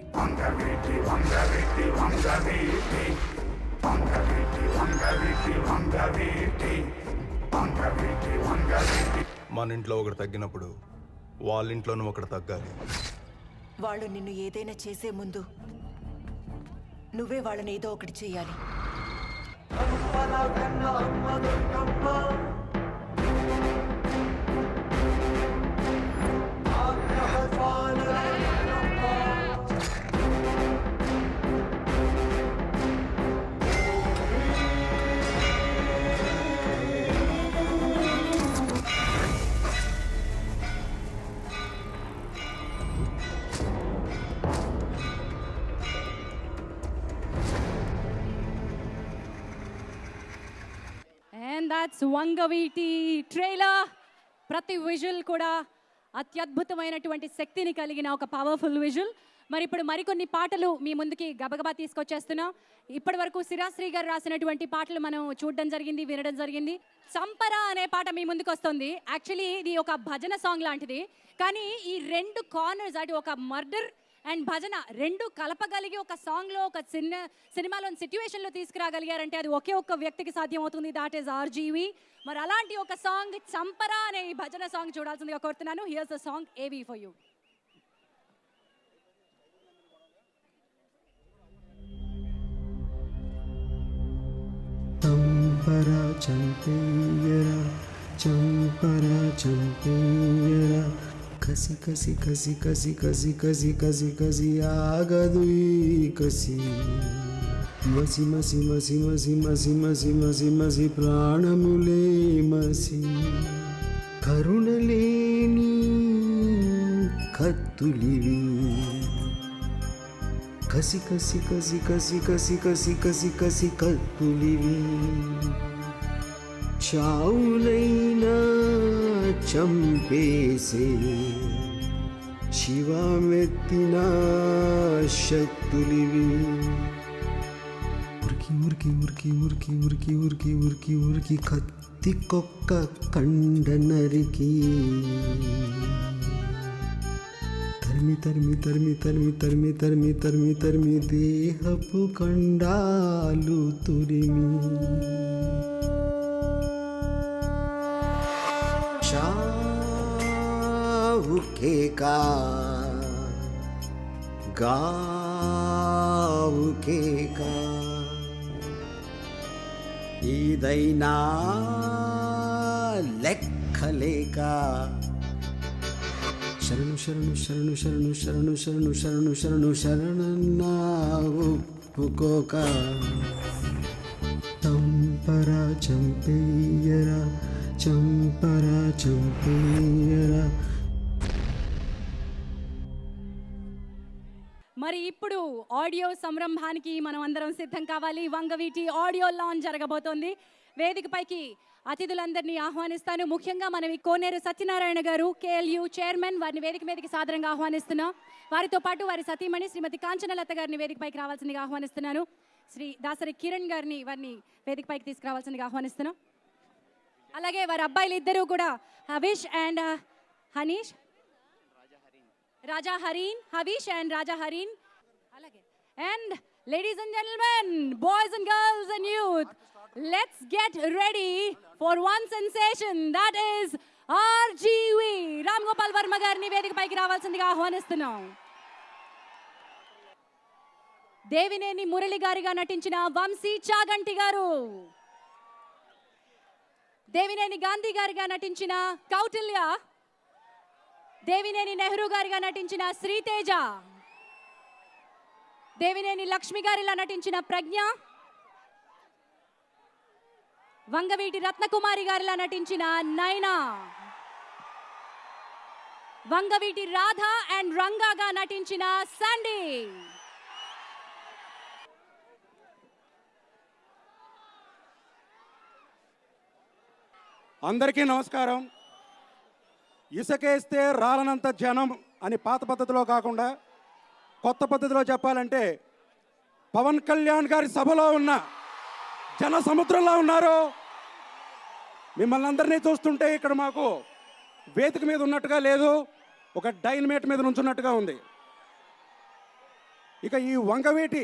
మన ఇంట్లో ఒకటి తగ్గినప్పుడు వాళ్ళ ఇంట్లోనూ ఒకటి తగ్గాలి. వాళ్ళు నిన్ను ఏదైనా చేసే ముందు నువ్వే వాళ్ళని ఏదో ఒకటి చేయాలి. And that's Vangaveeti trailer. ప్రతి విజువల్ కూడా అత్యద్భుతమైనటువంటి శక్తిని కలిగిన ఒక పవర్ఫుల్ విజువల్. మరి ఇప్పుడు మరికొన్ని పాటలు మీ ముందుకి గబగబా తీసుకొచ్చేస్తున్నాం. ఇప్పటి వరకు శిరాశ్రీ గారు రాసినటువంటి పాటలు మనం చూడడం జరిగింది, వినడం జరిగింది. చంపరా అనే పాట మీ ముందుకు వస్తుంది. యాక్చువల్లీ ఇది ఒక భజన సాంగ్ లాంటిది, కానీ ఈ రెండు కార్నర్స్, అటు ఒక మర్డర్ అండ్ భజన రెండు కలపగలిగి ఒక సాంగ్లో, ఒక సినిమాలోని సిచ్యువేషన్లో తీసుకురాగలిగారంటే అది ఒకే ఒక్క వ్యక్తికి సాధ్యం అవుతుంది. That is RGV. మరి అలాంటి ఒక సాంగ్ చంపరా అనే ఈ భజన సాంగ్ చూడాల్సిందిగా కోరుతున్నాను. హియర్స్ ద సాంగ్ ఏవి ఫర్ యూ. చంపరా చంపేయరా, చంపరా చంపేయరా, కసి కసి కసి కసి కసి కసి కసి కసి ఆగదు ఈ కసి, మసి మసి మసి మసి మసి మసి మసి మసి ప్రాణములే మసి, కరుణలేని కత్తులివి, కసి కసి కసి కసి కసి కసి కసి కసి కత్తులివి, చావులైనా చంపేసే శివమెత్తిన శక్తులివి, ఉరికి ఉరికి ఉరికి ఉరికి ఉరికి ఉరికి ఉరికి ఉరికి కత్తికొక్క కండ నరికి, తరిమి తరిమి తరిమి తరిమి తరిమి తరిమి తరిమి తరిమి దేహపు కండాలు తురిమి, చావు కేకా గావు కేకా, ఇదైనా లెక్కలేక, శరణు శరణు శరణు శరణు శరణు శరణు శరణు శరణు శరణన్నా ఒప్పుకోక, చంపరా చంపేయరా, చంపరా చంపేయరా. మరి ఇప్పుడు ఆడియో సంరంభానికి మనం అందరం సిద్ధం కావాలి. వంగవీటి ఆడియో లాంచ్ జరగబోతోంది. వేదికపైకి అతిథులందరినీ ఆహ్వానిస్తాను. ముఖ్యంగా మనం ఈ కోనేరు సత్యనారాయణ గారు, కేఎల్యు చైర్మన్, వారిని వేదిక మీదకి సాదరంగా ఆహ్వానిస్తున్నాం. వారితో పాటు వారి సతీమణి శ్రీమతి కాంచనలత గారిని వేదికపైకి రావాల్సిందిగా ఆహ్వానిస్తున్నాను. శ్రీ దాసరి కిరణ్ గారిని వారిని వేదికపైకి తీసుకురావాల్సిందిగా ఆహ్వానిస్తున్నాం. అలాగే వారి అబ్బాయిలు ఇద్దరు కూడా, హవీష్ అండ్ హనీష్, రాజా హరీన్, హవీష్ అండ్ రాజా హరీన్. అలాగే and ladies and gentlemen, boys and girls and youth, let's get ready for one sensation, that is RGV. Ram Gopal Varma గారిని వేదికపైకి రావాల్సిందిగా ఆహ్వానిస్తున్నాం. దేవినేని మురళి గారిగా నటించిన వంశీ చాగంటి గారు, దేవినేని గాంధీ గారిగా నటించిన కౌటిల్య, దేవినేని నెహ్రూ గారిగా నటించిన శ్రీతేజ, దేవినేని లక్ష్మి గారిలా నటించిన ప్రజ్ఞ, వంగవీటి రత్నకుమారి గారిలా నటించిన నైనా, వంగవీటి రాధ అండ్ రంగాగా నటించిన సండి, అందరికీ నమస్కారం. ఇసుకేస్తే రాలనంత జనం అని పాత పద్ధతిలో కాకుండా కొత్త పద్ధతిలో చెప్పాలంటే పవన్ కళ్యాణ్ గారి సభలో ఉన్న జన సముద్రంలో ఉన్నారు. మిమ్మల్ని అందరినీ చూస్తుంటే ఇక్కడ మాకు వేదిక మీద ఉన్నట్టుగా లేదు, ఒక డైనమేట్ మీద నుంచున్నట్టుగా ఉంది. ఇక ఈ వంగవీటి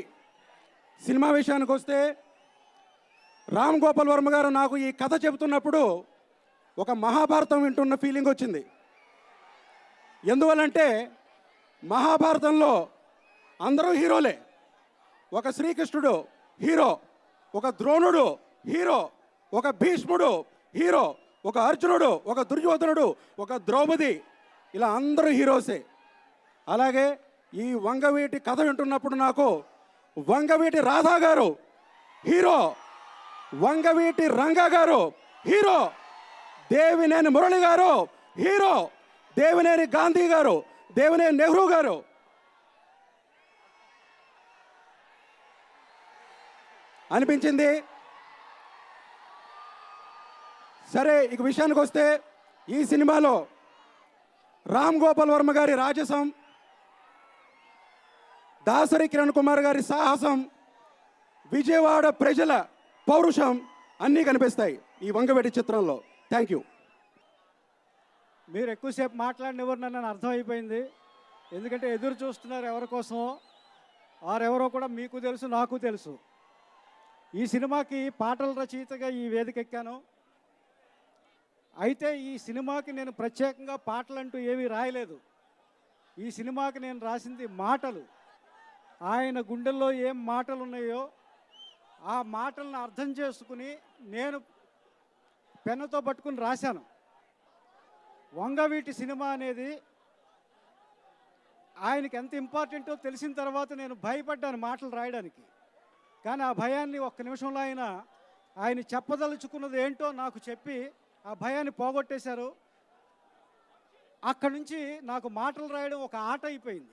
సినిమా విషయానికి వస్తే రామ్ గోపాల్ వర్మ గారు నాకు ఈ కథ చెబుతున్నప్పుడు ఒక మహాభారతం వింటున్న ఫీలింగ్ వచ్చింది. ఎందువల్లంటే మహాభారతంలో అందరూ హీరోలే. ఒక శ్రీకృష్ణుడు హీరో, ఒక ద్రోణుడు హీరో, ఒక భీష్ముడు హీరో, ఒక అర్జునుడు, ఒక దుర్యోధనుడు, ఒక ద్రౌపది, ఇలా అందరూ హీరోసే. అలాగే ఈ వంగవీటి కథ వింటున్నప్పుడు నాకు వంగవీటి రాధా గారు హీరో, వంగవీటి రంగా గారు హీరో, దేవినేని మురళి గారు హీరో, దేవినేని గాంధీ గారు, దేవినేని నెహ్రూ గారు అనిపించింది. సరే, ఇక విషయానికి వస్తే ఈ సినిమాలో రామ్ గోపాల్ వర్మ గారి రాజసం, దాసరి కిరణ్ కుమార్ గారి సాహసం, విజయవాడ ప్రజల పౌరుషం అన్నీ కనిపిస్తాయి ఈ వంగవీటి చిత్రంలో. Thank you. మీరు ఎక్కువసేపు మాట్లాడినెవరు నన్ను అర్థమైపోయింది. ఎందుకంటే ఎదురు చూస్తున్నారు ఎవరి కోసమో. వారెవరో కూడా మీకు తెలుసు, నాకు తెలుసు. ఈ సినిమాకి పాటల రచయితగా ఈ వేదిక ఎక్కాను. అయితే ఈ సినిమాకి నేను ప్రత్యేకంగా పాటలంటూ ఏమీ రాయలేదు. ఈ సినిమాకి నేను రాసింది మాటలు. ఆయన గుండెల్లో ఏం మాటలు ఉన్నాయో ఆ మాటలను అర్థం చేసుకుని నేను పెన్నుతో పట్టుకుని రాశాను. వంగవీటి సినిమా అనేది ఆయనకి ఎంత ఇంపార్టెంటో తెలిసిన తర్వాత నేను భయపడ్డాను మాటలు రాయడానికి. కానీ ఆ భయాన్ని ఒక్క నిమిషంలో ఆయన చెప్పదలుచుకున్నది ఏంటో నాకు చెప్పి ఆ భయాన్ని పోగొట్టేశారు. అక్కడి నుంచి నాకు మాటలు రాయడం ఒక ఆట అయిపోయింది.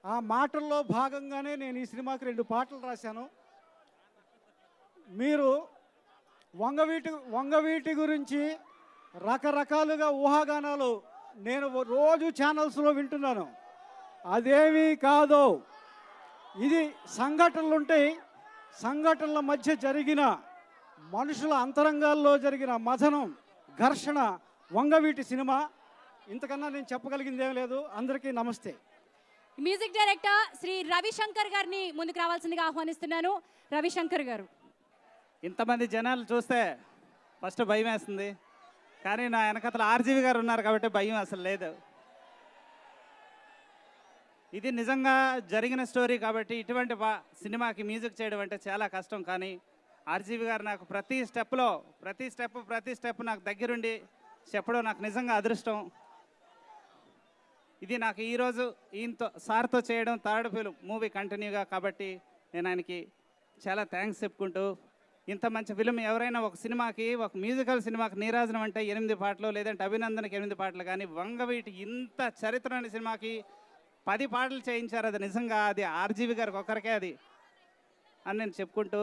ఆ మాటల్లో భాగంగానే నేను ఈ సినిమాకి 2 పాటలు రాశాను. మీరు వంగవీటి గురించి రకరకాలుగా ఊహాగానాలు నేను రోజు ఛానల్స్లో వింటున్నాను. అదేమీ కాదు, ఇది సంఘటనలు ఉంటాయి. సంఘటనల మధ్య జరిగిన మనుషుల అంతరంగాల్లో జరిగిన మథనం, ఘర్షణ వంగవీటి సినిమా. ఇంతకన్నా నేను చెప్పగలిగింది ఏం లేదు. అందరికీ నమస్తే. మ్యూజిక్ డైరెక్టర్ శ్రీ రవిశంకర్ గారిని ముందుకు రావాల్సిందిగా ఆహ్వానిస్తున్నాను. రవిశంకర్ గారు. ఇంతమంది జనాలు చూస్తే ఫస్ట్ భయం వేస్తుంది, కానీ నా వెనకతల ఆర్జీవి గారు ఉన్నారు కాబట్టి భయం అసలు లేదు. ఇది నిజంగా జరిగిన స్టోరీ కాబట్టి ఇటువంటి సినిమాకి మ్యూజిక్ చేయడం అంటే చాలా కష్టం. కానీ ఆర్జీవి గారు నాకు ప్రతి స్టెప్ నాకు దగ్గరుండి చెప్పడం నాకు నిజంగా అదృష్టం. ఇది నాకు ఈరోజు ఈయనతో సార్తో చేయడం థర్డ్ ఫిల్మ్ మూవీ కంటిన్యూగా, కాబట్టి నేను ఆయనకి చాలా థ్యాంక్స్ చెప్పుకుంటూ, ఇంత మంచి ఫిల్మ్ ఎవరైనా ఒక సినిమాకి, ఒక మ్యూజికల్ సినిమాకి నీరాజనం అంటే 8 పాటలు, లేదంటే అభినందనకి 8 పాటలు, కానీ వంగవీటి ఇంత చరిత్ర సినిమాకి 10 పాటలు చేయించారు. అది నిజంగా అది ఆర్జీవి గారికి ఒక్కరికే అది అని నేను చెప్పుకుంటూ,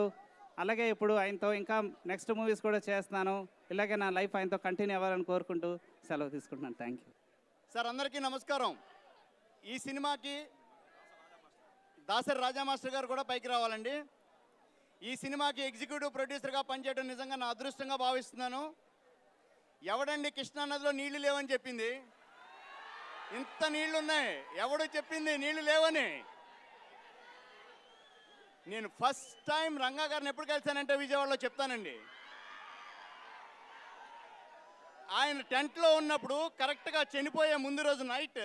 అలాగే ఇప్పుడు ఆయనతో ఇంకా నెక్స్ట్ మూవీస్ కూడా చేస్తున్నాను. ఇలాగే నా లైఫ్ ఆయనతో కంటిన్యూ అవ్వాలని కోరుకుంటూ సెలవు తీసుకుంటున్నాను. Thank you sir. అందరికీ నమస్కారం. ఈ సినిమాకి దాసరి రాజా మాస్టర్ గారు కూడా పైకి రావాలండి. ఈ సినిమాకి ఎగ్జిక్యూటివ్ ప్రొడ్యూసర్గా పనిచేయడం నిజంగా నా అదృష్టంగా భావిస్తున్నాను. ఎవడండి కృష్ణానదిలో నీళ్లు లేవని చెప్పింది? ఇంత నీళ్లు ఉన్నాయి, ఎవడు చెప్పింది నీళ్లు లేవని? నేను ఫస్ట్ టైం రంగా గారిని ఎప్పుడు కలిశానంటే విజయవాడలో చెప్తానండి. ఆయన టెంట్లో ఉన్నప్పుడు కరెక్ట్గా చనిపోయే ముందు రోజు నైట్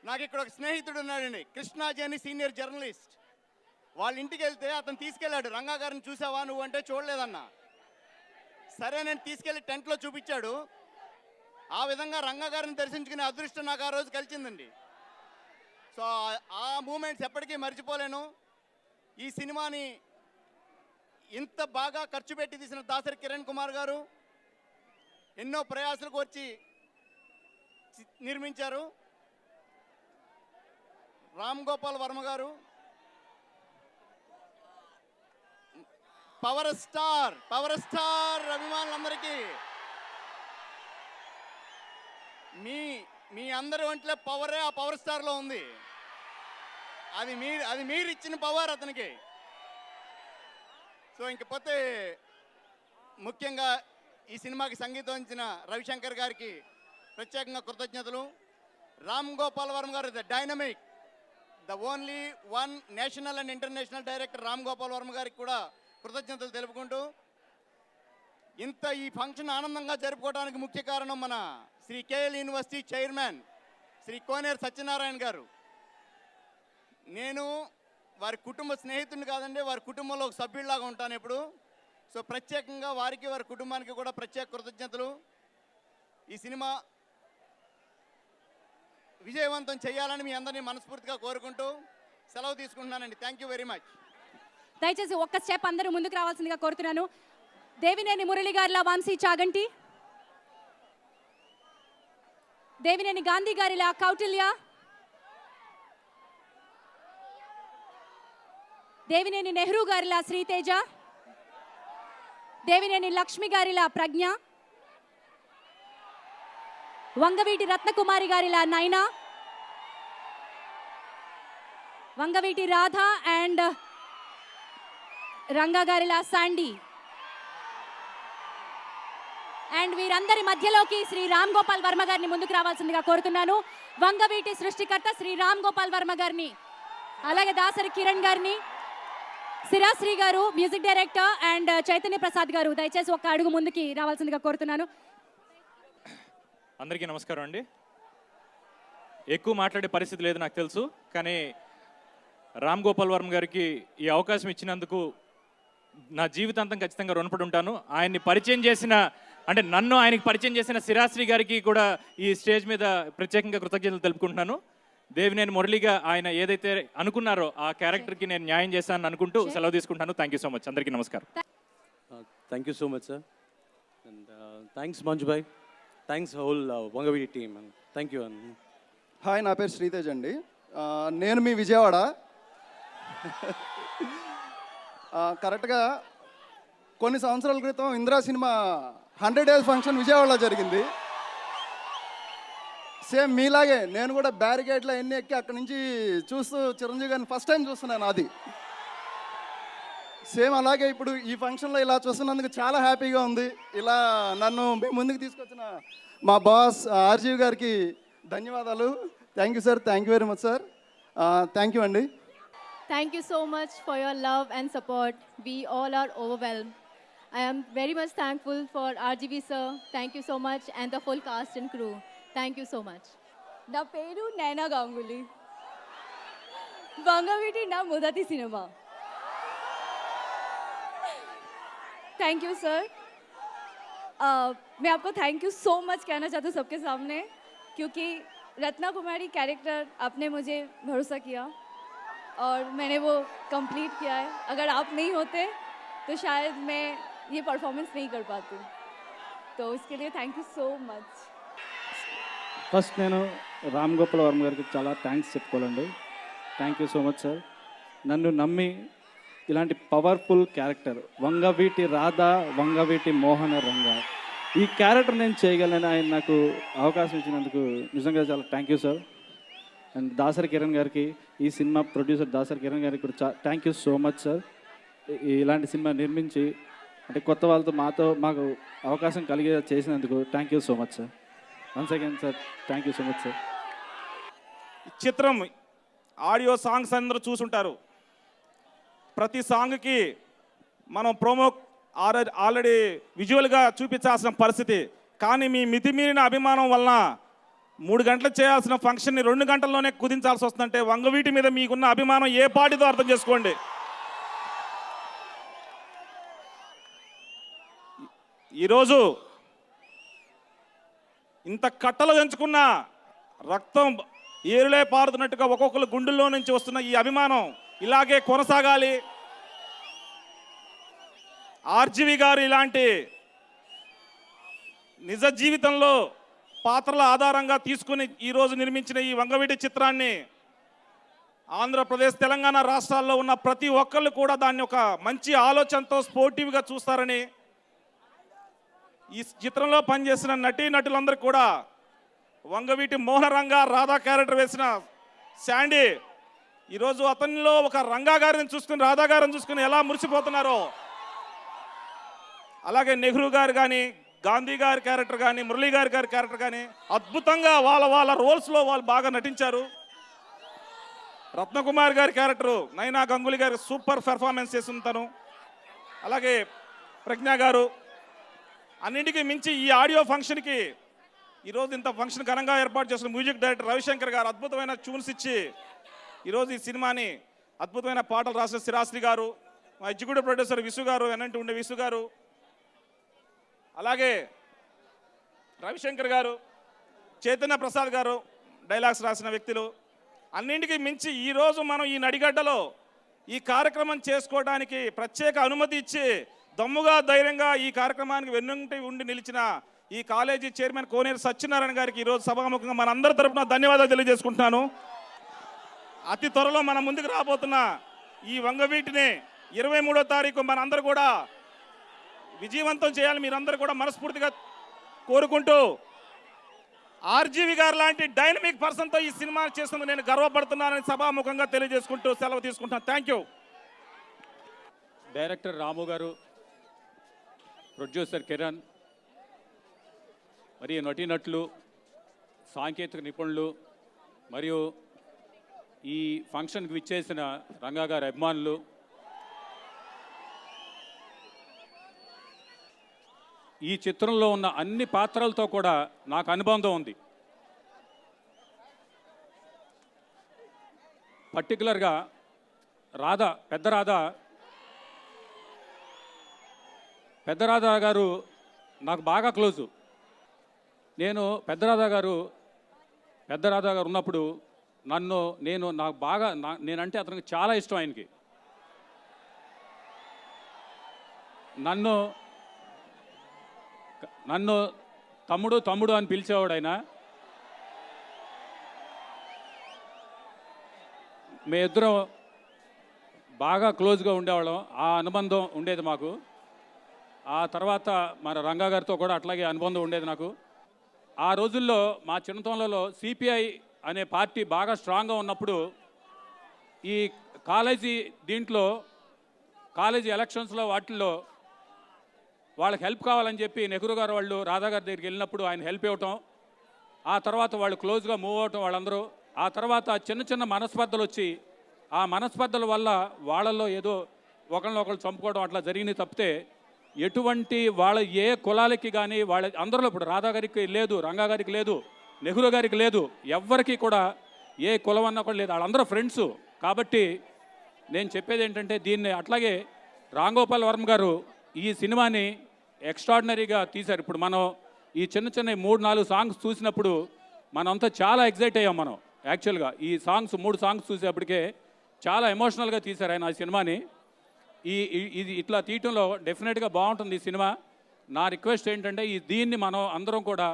నాకు ఇక్కడ ఒక స్నేహితుడు ఉన్నాడండి, కృష్ణాజీ అని సీనియర్ జర్నలిస్ట్. వాళ్ళ ఇంటికి వెళ్తే అతను తీసుకెళ్ళాడు. రంగా గారిని చూసావా నువ్వు అంటే చూడలేదన్నా. సరే నేను తీసుకెళ్ళి టెంట్లో చూపించాడు. ఆ విధంగా రంగా గారిని దర్శించుకునే అదృష్టం నాకు ఆ రోజు కలిసిందండి. సో ఆ మూమెంట్స్ ఎప్పటికీ మర్చిపోలేను. ఈ సినిమాని ఇంత బాగా ఖర్చు పెట్టి తీసిన దాసరి కిరణ్ కుమార్ గారు ఎన్నో ప్రయాసాలకు వచ్చి నిర్మించారు. రామ్ గోపాల్ వర్మ గారు పవర్ స్టార్ అభిమానులందరికీ మీ మీ అందరి ఒంట్లో పవరే ఆ పవర్ స్టార్లో ఉంది. అది మీరు ఇచ్చిన పవర్ అతనికి. సో ఇంకపోతే ముఖ్యంగా ఈ సినిమాకి సంగీతం ఇచ్చిన రవిశంకర్ గారికి ప్రత్యేకంగా కృతజ్ఞతలు. రామ్ గోపాల్ వర్మ గారు the dynamic, the only one national and international director Ram Gopal Varma గారికి కూడా కృతజ్ఞతలు తెలుపుకుంటూ, ఇంత ఈ ఫంక్షన్ ఆనందంగా జరుపుకోవడానికి ముఖ్య కారణం మన Shri KL university chairman Shri Koneru Satyanarayana గారు. నేను వారి కుటుంబ స్నేహితుడిని కాదండి, వారి కుటుంబంలో ఒక సభ్యుడిలాగా ఉంటాను ఎప్పుడు. సో ప్రత్యేకంగా వారికి వారి కుటుంబానికి కూడా ప్రత్యేక కృతజ్ఞతలు. ఈ సినిమా విజయవంతం చేయాలని మీ అందరినీ మనస్ఫూర్తిగా కోరుకుంటూ సెలవు తీసుకుంటున్నానండి. Thank you very much. దయచేసి ఒక్క స్టెప్ అందరూ ముందుకు రావాల్సిందిగా కోరుతున్నాను. దేవినేని మురళి గారిలా వంశీ చాగంటి, దేవినేని గాంధీ గారిలా కౌటిల్య, దేవినేని నెహ్రూ గారిలా శ్రీతేజ, దేవినేని లక్ష్మి గారిలా ప్రజ్ఞ, వంగవీటి రత్నకుమారి గారిలా నైనా, వంగవీటి రాధ అండ్ రంగా గారిలా శాండీ, అండ్ వీరందరి మధ్యలోకి శ్రీ రామ్ గోపాల్ వర్మ గారిని ముందుకు రావాల్సిందిగా కోరుతున్నాను. వంగవీటి సృష్టికర్త శ్రీ రామ్ గోపాల్ వర్మ గారిని, అలాగే దాసరి కిరణ్ గారిని, సిరాశ్రీ గారు music director and Chaitanya Prasad గారు దయచేసి ఒక అడుగు ముందుకి రావాల్సిందిగా కోరుతున్నాను. అందరికీ నమస్కారం అండి. ఎక్కువ మాట్లాడే పరిస్థితి లేదు నాకు తెలుసు, కానీ రామ్ గోపాల్ వర్మ గారికి ఈ అవకాశం ఇచ్చినందుకు నా జీవితాంతం ఖచ్చితంగా రుణపడి ఉంటాను. ఆయన్ని పరిచయం చేసిన, అంటే నన్ను ఆయనకి పరిచయం చేసిన సిరాశ్రీ గారికి కూడా ఈ స్టేజ్ మీద ప్రత్యేకంగా కృతజ్ఞతలు తెలుపుకుంటున్నాను. దేవినేని మురళిగా ఆయన ఏదైతే అనుకున్నారో ఆ క్యారెక్టర్కి నేను న్యాయం చేశాను అనుకుంటూ సెలవు తీసుకుంటాను. Thank you so much. అందరికీ నమస్కారం. Thank you so much, sir. And thanks, Manju bhai. Thanks, whole Wangavidi team. And thank you. Hi, నా పేరు శ్రీతేజ్ అండి. నేను మీ విజయవాడ. కరెక్ట్గా కొన్ని సంవత్సరాల క్రితం ఇందిరా సినిమా 100 days ఫంక్షన్ విజయవాడలో జరిగింది. సేమ్ మీలాగే నేను కూడా బ్యారికేడ్లో ఎన్ని ఎక్కి అక్కడి నుంచి చూస్తూ చిరంజీవి గారిని ఫస్ట్ టైం చూస్తున్నాను. అది సేమ్ అలాగే ఇప్పుడు ఈ ఫంక్షన్లో ఇలా చూస్తున్నందుకు చాలా హ్యాపీగా ఉంది. ఇలా నన్ను మీ ముందుకు తీసుకొచ్చిన మా బాస్ ఆర్జీవి గారికి ధన్యవాదాలు. Thank you sir. Thank you very much sir. Thank you అండి. Thank you so much for your love and support. We all are overwhelmed. I am very much thankful for RGV sir. Thank you so much, and the full cast and crew. Thank you so much. నా పేరు నైనా గాంగులీ. వంగవీటి నా మొదటి సినిమా. Thank you sir. मैं आपको थैंक यू सो मच कहना चाहती हूँ सबके सामने, क्योंकि रत्ना कुमारी कैरेक्टर आपने मुझे भरोसा किया और मैंने वो कंप्लीट किया है. अगर आप नहीं होते तो शायद मैं ये परफॉर्मेंस नहीं कर पाती. तो इसके लिए thank you so much. First నేను రామ్ గోపాల్ వర్మ గారికి చాలా థ్యాంక్స్ చెప్పుకోవాలండి. Thank you so much sir. నన్ను నమ్మి ఇలాంటి పవర్ఫుల్ క్యారెక్టర్ వంగవీటి రాధ, వంగవీటి మోహన రంగ, ఈ క్యారెక్టర్ నేను చేయగలను ఆయన నాకు అవకాశం ఇచ్చినందుకు నిజంగా చాలా thank you sir. And Dasari Kiran గారికి, ఈ సినిమా ప్రొడ్యూసర్ దాసరి కిరణ్ గారికి కూడా thank you so much sir. ఇలాంటి సినిమా నిర్మించి అంటే కొత్త వాళ్ళతో మాకు అవకాశం కలిగే చేసినందుకు thank you so much sir. Once again sir, thank you so much sir. చిత్రం ఆడియో సాంగ్స్ అందరూ చూసుంటారు. ప్రతి సాంగ్కి మనం ప్రోమో ఆల్రెడీ విజువల్గా చూపించాల్సిన పరిస్థితి, కానీ మీ మితిమీరిన అభిమానం వలన 3 గంటలు చేయాల్సిన ఫంక్షన్ని 2 గంటల్లోనే కుదించాల్సి వస్తుందంటే వంగవీటి మీద మీకున్న అభిమానం ఏ పాటిదో అర్థం చేసుకోండి. ఈరోజు ఇంత కట్టలు పెంచుకున్న రక్తం ఏరులే పారుతున్నట్టుగా ఒక్కొక్కరు గుండెల్లో నుంచి వస్తున్న ఈ అభిమానం ఇలాగే కొనసాగాలి. ఆర్జీవి గారు ఇలాంటి నిజ జీవితంలో పాత్రల ఆధారంగా తీసుకుని ఈరోజు నిర్మించిన ఈ వంగవీటి చిత్రాన్ని ఆంధ్రప్రదేశ్, తెలంగాణ రాష్ట్రాల్లో ఉన్న ప్రతి ఒక్కళ్ళు కూడా దాన్ని ఒక మంచి ఆలోచనతో స్పోర్టివ్గా చూస్తారని, ఈ చిత్రంలో పనిచేసిన నటీనటులందరూ కూడా వంగవీటి మోహనరంగా రాధా క్యారెక్టర్ వేసిన శాండీ ఈరోజు అతనిలో ఒక రంగా గారిని చూసుకుని రాధా గారిని చూసుకుని ఎలా మురిసిపోతున్నారో, అలాగే నెహ్రూ గారు కానీ, గాంధీ గారి క్యారెక్టర్ కానీ, మురళీ గారి క్యారెక్టర్ కానీ అద్భుతంగా వాళ్ళ రోల్స్లో వాళ్ళు బాగా నటించారు. రత్నకుమార్ గారి క్యారెక్టరు నైనా గంగూలీ గారి సూపర్ పెర్ఫార్మెన్స్ చేసిన తను, అలాగే ప్రజ్ఞ గారు. అన్నింటికీ మించి ఈ ఆడియో ఫంక్షన్కి ఈరోజు ఇంత ఫంక్షన్ ఘనంగా ఏర్పాటు చేసిన మ్యూజిక్ డైరెక్టర్ రవిశంకర్ గారు అద్భుతమైన ట్యూన్స్ ఇచ్చి ఈరోజు ఈ సినిమాని అద్భుతమైన పాటలు రాసిన శ్రీరాశ్రీ గారు, మా ఎగ్జిక్యూటివ్ ప్రొడ్యూసర్ విసు గారు, ఎన్నంటి ఉండే విసు గారు, అలాగే రవిశంకర్ గారు, చైతన్య ప్రసాద్ గారు డైలాగ్స్ రాసిన వ్యక్తులు. అన్నింటికీ మించి ఈరోజు మనం ఈ నడిగడ్డలో ఈ కార్యక్రమం చేసుకోవడానికి ప్రత్యేక అనుమతి ఇచ్చి దమ్ముగా ధైర్యంగా ఈ కార్యక్రమానికి వెన్నుంటి ఉండి నిలిచిన ఈ కాలేజీ చైర్మన్ కోనేరు సత్యనారాయణ గారికి ఈరోజు సభాముఖంగా మనందరి తరపున ధన్యవాదాలు తెలియజేసుకుంటున్నాను. అతి త్వరలో మన ముందుకు రాబోతున్న ఈ వంగవీటిని 23వ తారీఖు మనందరూ కూడా విజయవంతం చేయాలి మీరందరూ కూడా మనస్ఫూర్తిగా కోరుకుంటూ, ఆర్జీవి గారు లాంటి డైనమిక్ పర్సన్తో ఈ సినిమా చేస్తున్నందుకు నేను గర్వపడుతున్నానని సభాముఖంగా తెలియజేసుకుంటూ సెలవు తీసుకుంటాను. Thank you. డైరెక్టర్ రాము గారు, ప్రొడ్యూసర్ కిరణ్, మరియు నటీనటులు, సాంకేతిక నిపుణులు, మరియు ఈ ఫంక్షన్కి విచ్చేసిన రంగా గారి అభిమానులు, ఈ చిత్రంలో ఉన్న అన్ని పాత్రలతో కూడా నాకు అనుబంధం ఉంది. పర్టికులర్గా పెద్ద రాధా గారు నాకు బాగా క్లోజు. నేను పెద్ద రాధా గారు ఉన్నప్పుడు నేనంటే అతనికి చాలా ఇష్టం. ఆయనకి నన్ను తమ్ముడు అని పిలిచేవాడు ఆయన. మేమిద్దరం బాగా క్లోజ్గా ఉండేవాళ్ళం, ఆ అనుబంధం ఉండేది మాకు. ఆ తర్వాత మన రంగా గారితో కూడా అట్లాగే అనుబంధం ఉండేది నాకు. ఆ రోజుల్లో మా చిన్నతనంలో సిపిఐ అనే పార్టీ బాగా స్ట్రాంగ్గా ఉన్నప్పుడు ఈ కాలేజీ ఎలక్షన్స్లో వాటిల్లో వాళ్ళకి హెల్ప్ కావాలని చెప్పి నెహ్రూ గారు వాళ్ళు రాధా గారి దగ్గరికి వెళ్ళినప్పుడు ఆయన హెల్ప్ ఇవ్వటం, ఆ తర్వాత వాళ్ళు క్లోజ్గా మూవ్ అవటం వాళ్ళందరూ. ఆ తర్వాత చిన్న మనస్పర్ధలు వచ్చి ఆ మనస్పర్ధల వల్ల వాళ్ళల్లో ఏదో ఒకరినొకరు చంపుకోవడం అట్లా జరిగింది తప్పితే ఎటువంటి వాళ్ళ ఏ కులాలకి కానీ వాళ్ళ అందరిలో ఇప్పుడు రాధా గారికి లేదు, రంగా గారికి లేదు, నెహ్రూ గారికి లేదు, ఎవ్వరికి కూడా ఏ కులం అన్నా కూడా లేదు, వాళ్ళందరూ ఫ్రెండ్సు. కాబట్టి నేను చెప్పేది ఏంటంటే దీన్ని అట్లాగే రామ్ గోపాల్ వర్మ గారు ఈ సినిమాని ఎక్స్ట్రాడినరీగా తీశారు. ఇప్పుడు మనం ఈ చిన్న 3-4 సాంగ్స్ చూసినప్పుడు మనంతా చాలా ఎగ్జైట్ అయ్యాం. మనం యాక్చువల్గా ఈ 3 సాంగ్స్ చూసేప్పటికే చాలా ఎమోషనల్గా తీశారు ఆయన ఆ సినిమాని. ఇది ఇట్లా తీయటంలో డెఫినెట్గా బాగుంటుంది ఈ సినిమా. నా రిక్వెస్ట్ ఏంటంటే దీన్ని మనం అందరం కూడా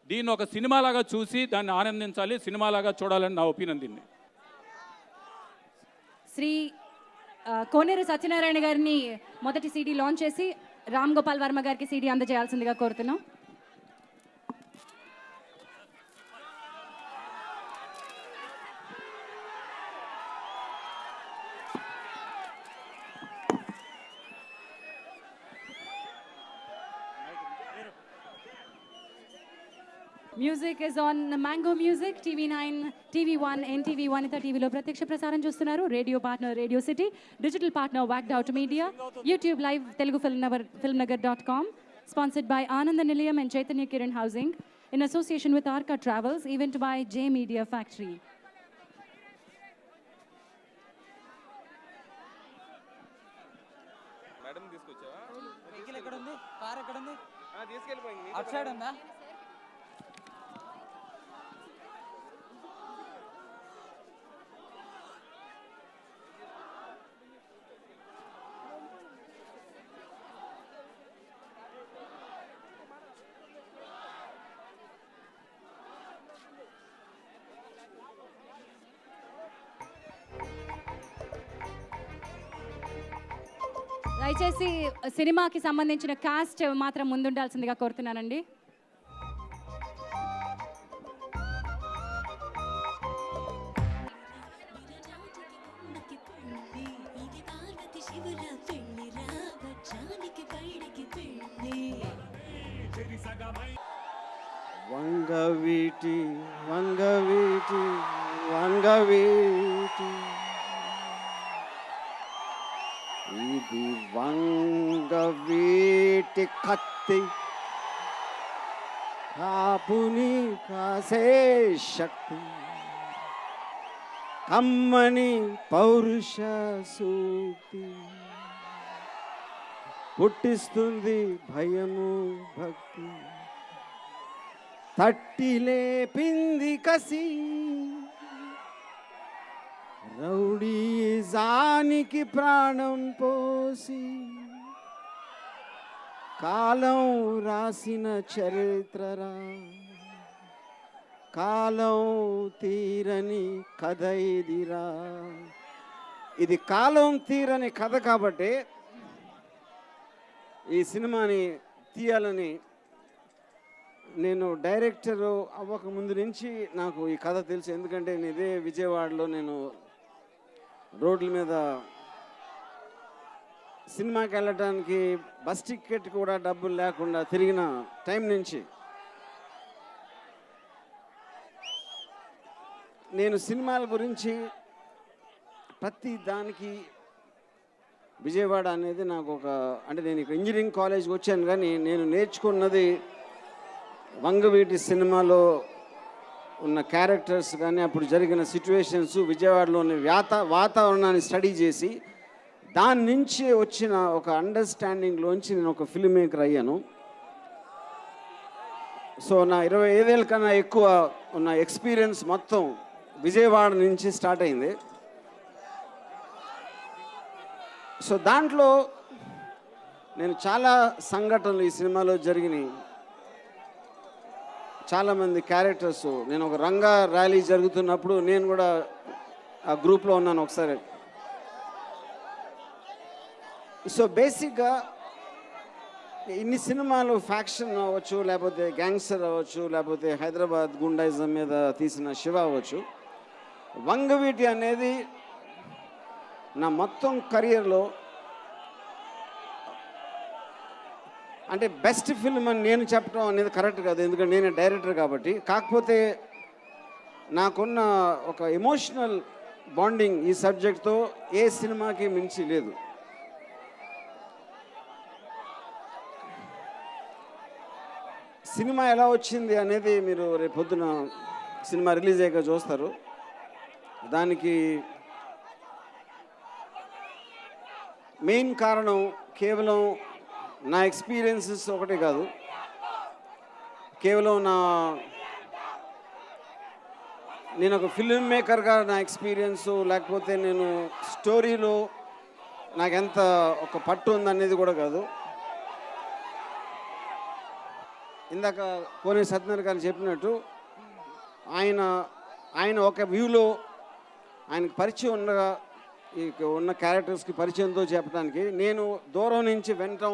దీన్ని ఒక సినిమాలాగా చూసి దాన్ని ఆనందించాలి, సినిమాలాగా చూడాలని నా ఒపీనియన్. దీన్ని శ్రీ కోనేరు సత్యనారాయణ గారిని మొదటి సీడీ లాంచ్ చేసి రామ్ గోపాల్ వర్మ గారికి సీడీ అందజేయాల్సిందిగా కోరుతున్నాం. Music is on mango music, TV nine, TV one, NTV Vanitha టీవీలో ప్రత్యక్ష ప్రసారం చూస్తున్నారు. Radio partner radio city, digital partner walked out media, YouTube live Telugu filmnagar.com, sponsored by Anand Nilayam and Chaitanya Kiran Housing in association with Arca Travels, event by J Media Factory. దయచేసి సినిమాకి సంబంధించిన కాస్ట్ మాత్రం ముందుండాల్సిందిగా కోరుతున్నానండి. శివుల పెళ్ళిరా వజ్రానికి పైడికి పెళ్ళి వంగవీటి వంగవీటి వంగవీటి ఇది వంగవీటి కత్తి కాపుని కాసే శక్తి కమ్మని పౌరుష సూక్తి పుట్టిస్తుంది భయము భక్తి తట్టి లేపింది కసి రౌడీజానికి ప్రాణం పోసి కాలం రాసిన చరిత్రరా కాలం తీరని కథ ఇదిరా. ఇది కాలం తీరని కథ కాబట్టి ఈ సినిమాని తీయాలని నేను డైరెక్టర్ అవ్వక ముందు నుంచి నాకు ఈ కథ తెలుసు. ఎందుకంటే నేను ఇదే విజయవాడలో నేను రోడ్ల మీద సినిమాకి వెళ్ళటానికి బస్ టికెట్ కూడా డబ్బులు లేకుండా తిరిగిన టైం నుంచి నేను సినిమాల గురించి ప్రతి దానికి విజయవాడ అనేది నాకు ఒక అంటే నేను ఇక్కడ ఇంజనీరింగ్ కాలేజ్కి వచ్చాను కానీ నేను నేర్చుకున్నది వంగవీటి సినిమాలో ఉన్న క్యారెక్టర్స్ కానీ అప్పుడు జరిగిన సిచ్యువేషన్స్ విజయవాడలోని వాతావరణాన్ని స్టడీ చేసి దాని నుంచి వచ్చిన ఒక అండర్స్టాండింగ్లోంచి నేను ఒక ఫిల్మ్ మేకర్ అయ్యాను. సో నా 25 ఏళ్ళ కన్నా ఎక్కువ ఉన్న ఎక్స్పీరియన్స్ మొత్తం విజయవాడ నుంచి స్టార్ట్ అయింది. సో దాంట్లో నేను చాలా సంఘటనలు ఈ సినిమాలో జరిగినాయి. చాలామంది క్యారెక్టర్స్ నేను ఒక రంగా ర్యాలీ జరుగుతున్నప్పుడు నేను కూడా ఆ గ్రూప్లో ఉన్నాను ఒకసారి. సో బేసిక్గా ఇన్ని సినిమాలు ఫ్యాక్షన్ అవ్వచ్చు, లేకపోతే గ్యాంగ్స్టర్ అవ్వచ్చు, లేకపోతే హైదరాబాద్ గుండాయిజం మీద తీసిన శివ అవ్వచ్చు, వంగవీటి అనేది నా మొత్తం కెరియర్లో అంటే బెస్ట్ ఫిల్మ్ అని నేను చెప్పడం అనేది కరెక్ట్ కాదు, ఎందుకంటే నేనే డైరెక్టర్ కాబట్టి. కాకపోతే నాకున్న ఒక ఎమోషనల్ బాండింగ్ ఈ సబ్జెక్ట్తో ఏ సినిమాకి మించి లేదు. సినిమా ఎలా వచ్చింది అనేది మీరు రేపు పొద్దున సినిమా రిలీజ్ అయ్యాక చూస్తారు. దానికి మెయిన్ కారణం కేవలం నా ఎక్స్పీరియన్సెస్ ఒకటే కాదు, కేవలం నేను ఒక ఫిల్మ్ మేకర్గా నా ఎక్స్పీరియన్సు, లేకపోతే నేను స్టోరీలో నాకెంత ఒక పట్టు ఉందనేది కూడా కాదు. ఇందాక కోనే సత్యనారాయణ గారు చెప్పినట్టు ఆయన ఒక వ్యూలో ఆయనకు పరిచయం ఉండగా ఉన్న క్యారెక్టర్స్కి పరిచయంతో చెప్పడానికి నేను దూరం నుంచి వినటం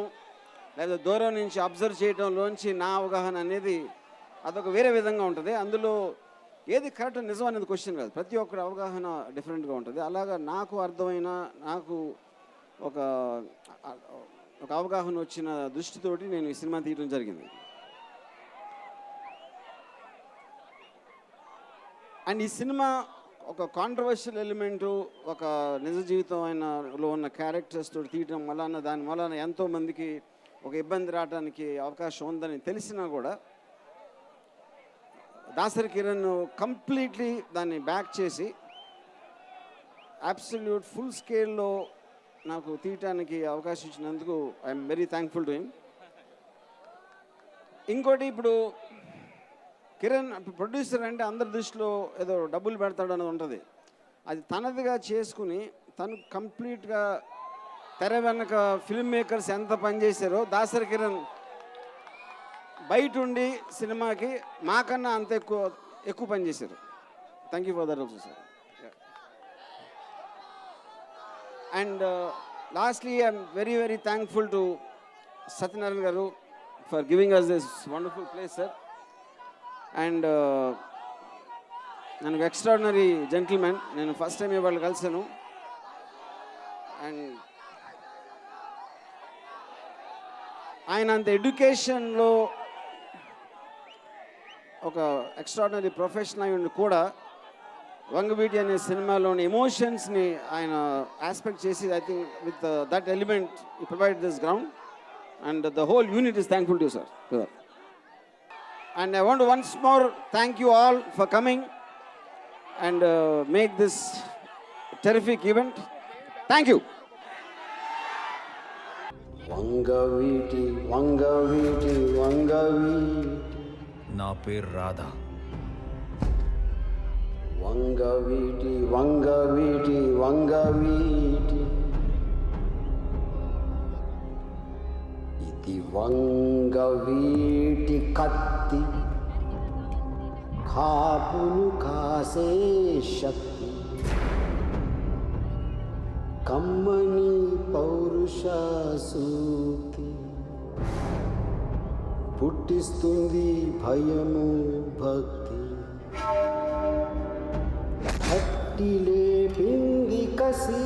లేదా దూరం నుంచి అబ్జర్వ్ చేయడంలోంచి నా అవగాహన అనేది అదొక వేరే విధంగా ఉంటుంది. అందులో ఏది కరెక్ట్ నిజం అనేది క్వశ్చన్ కాదు, ప్రతి ఒక్కరి అవగాహన డిఫరెంట్గా ఉంటుంది. అలాగా నాకు అర్థమైన నాకు ఒక అవగాహన వచ్చిన దృష్టితోటి నేను ఈ సినిమా తీయడం జరిగింది. అండ్ ఈ సినిమా ఒక కాంట్రవర్షియల్ ఎలిమెంటు, ఒక నిజ జీవితం ఆయనలో ఉన్న క్యారెక్టర్స్ తోటి తీయటం వలన దాని వలన ఎంతోమందికి ఒక ఇబ్బంది రావడానికి అవకాశం ఉందని తెలిసినా కూడా దాసరి కిరణ్ కంప్లీట్లీ దాన్ని బ్యాక్ చేసి అబ్సల్యూట్ ఫుల్ స్కేల్లో నాకు తీయటానికి అవకాశం ఇచ్చినందుకు I'm very thankful to him. ఇంకోటి, ఇప్పుడు కిరణ్ ప్రొడ్యూసర్ అంటే అందరి దృష్టిలో ఏదో డబ్బులు పెడతాడు అనేది ఉంటుంది. అది తనదిగా చేసుకుని తను కంప్లీట్గా తెర వెనక ఫిల్మ్ మేకర్స్ ఎంత పనిచేశారో దాసరి కిరణ్ బయట ఉండి సినిమాకి మాకన్నా అంత ఎక్కువ పనిచేశారు. Thank you for that also sir. And lastly I'm very very thankful to Satyanarayana గారు for giving us this wonderful place sir. And నాకు ఎక్స్ట్రాడినరీ జెంటిల్మెన్, నేను ఫస్ట్ టైం ఇవాళ కలిసాను. అండ్ ఆయన అంత ఎడ్యుకేషన్లో ఒక ఎక్స్ట్రాడినరీ ప్రొఫెషన్ అయి ఉండి కూడా వంగవీటి అనే సినిమాలోని ఎమోషన్స్ని ఆయన ఆస్పెక్ట్ చేసి I think with that element ఈ provide this ground and the whole unit is thankful to sir. And I want once more thank you all for coming and make this terrific event. Thank you. Vangaveeti Vangaveeti Vangaveeti, నా పేరు రాధా. వంగవీటి వంగవీటి వంగవీటి, ఇది వంగవీటి కత్తి, కాపును కాసే శక్తి, కమ్మని పౌరుష సూక్తి, పుట్టిస్తుంది భయము భక్తి, లేపింది కసి,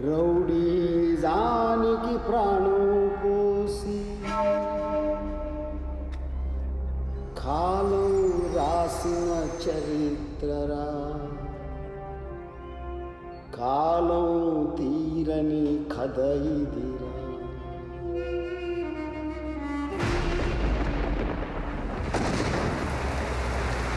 రౌడీజానికి ప్రాణం పోసి, కాలం రాసిన చరిత్రరా, కాలం తీరని కథ ఇదిరా.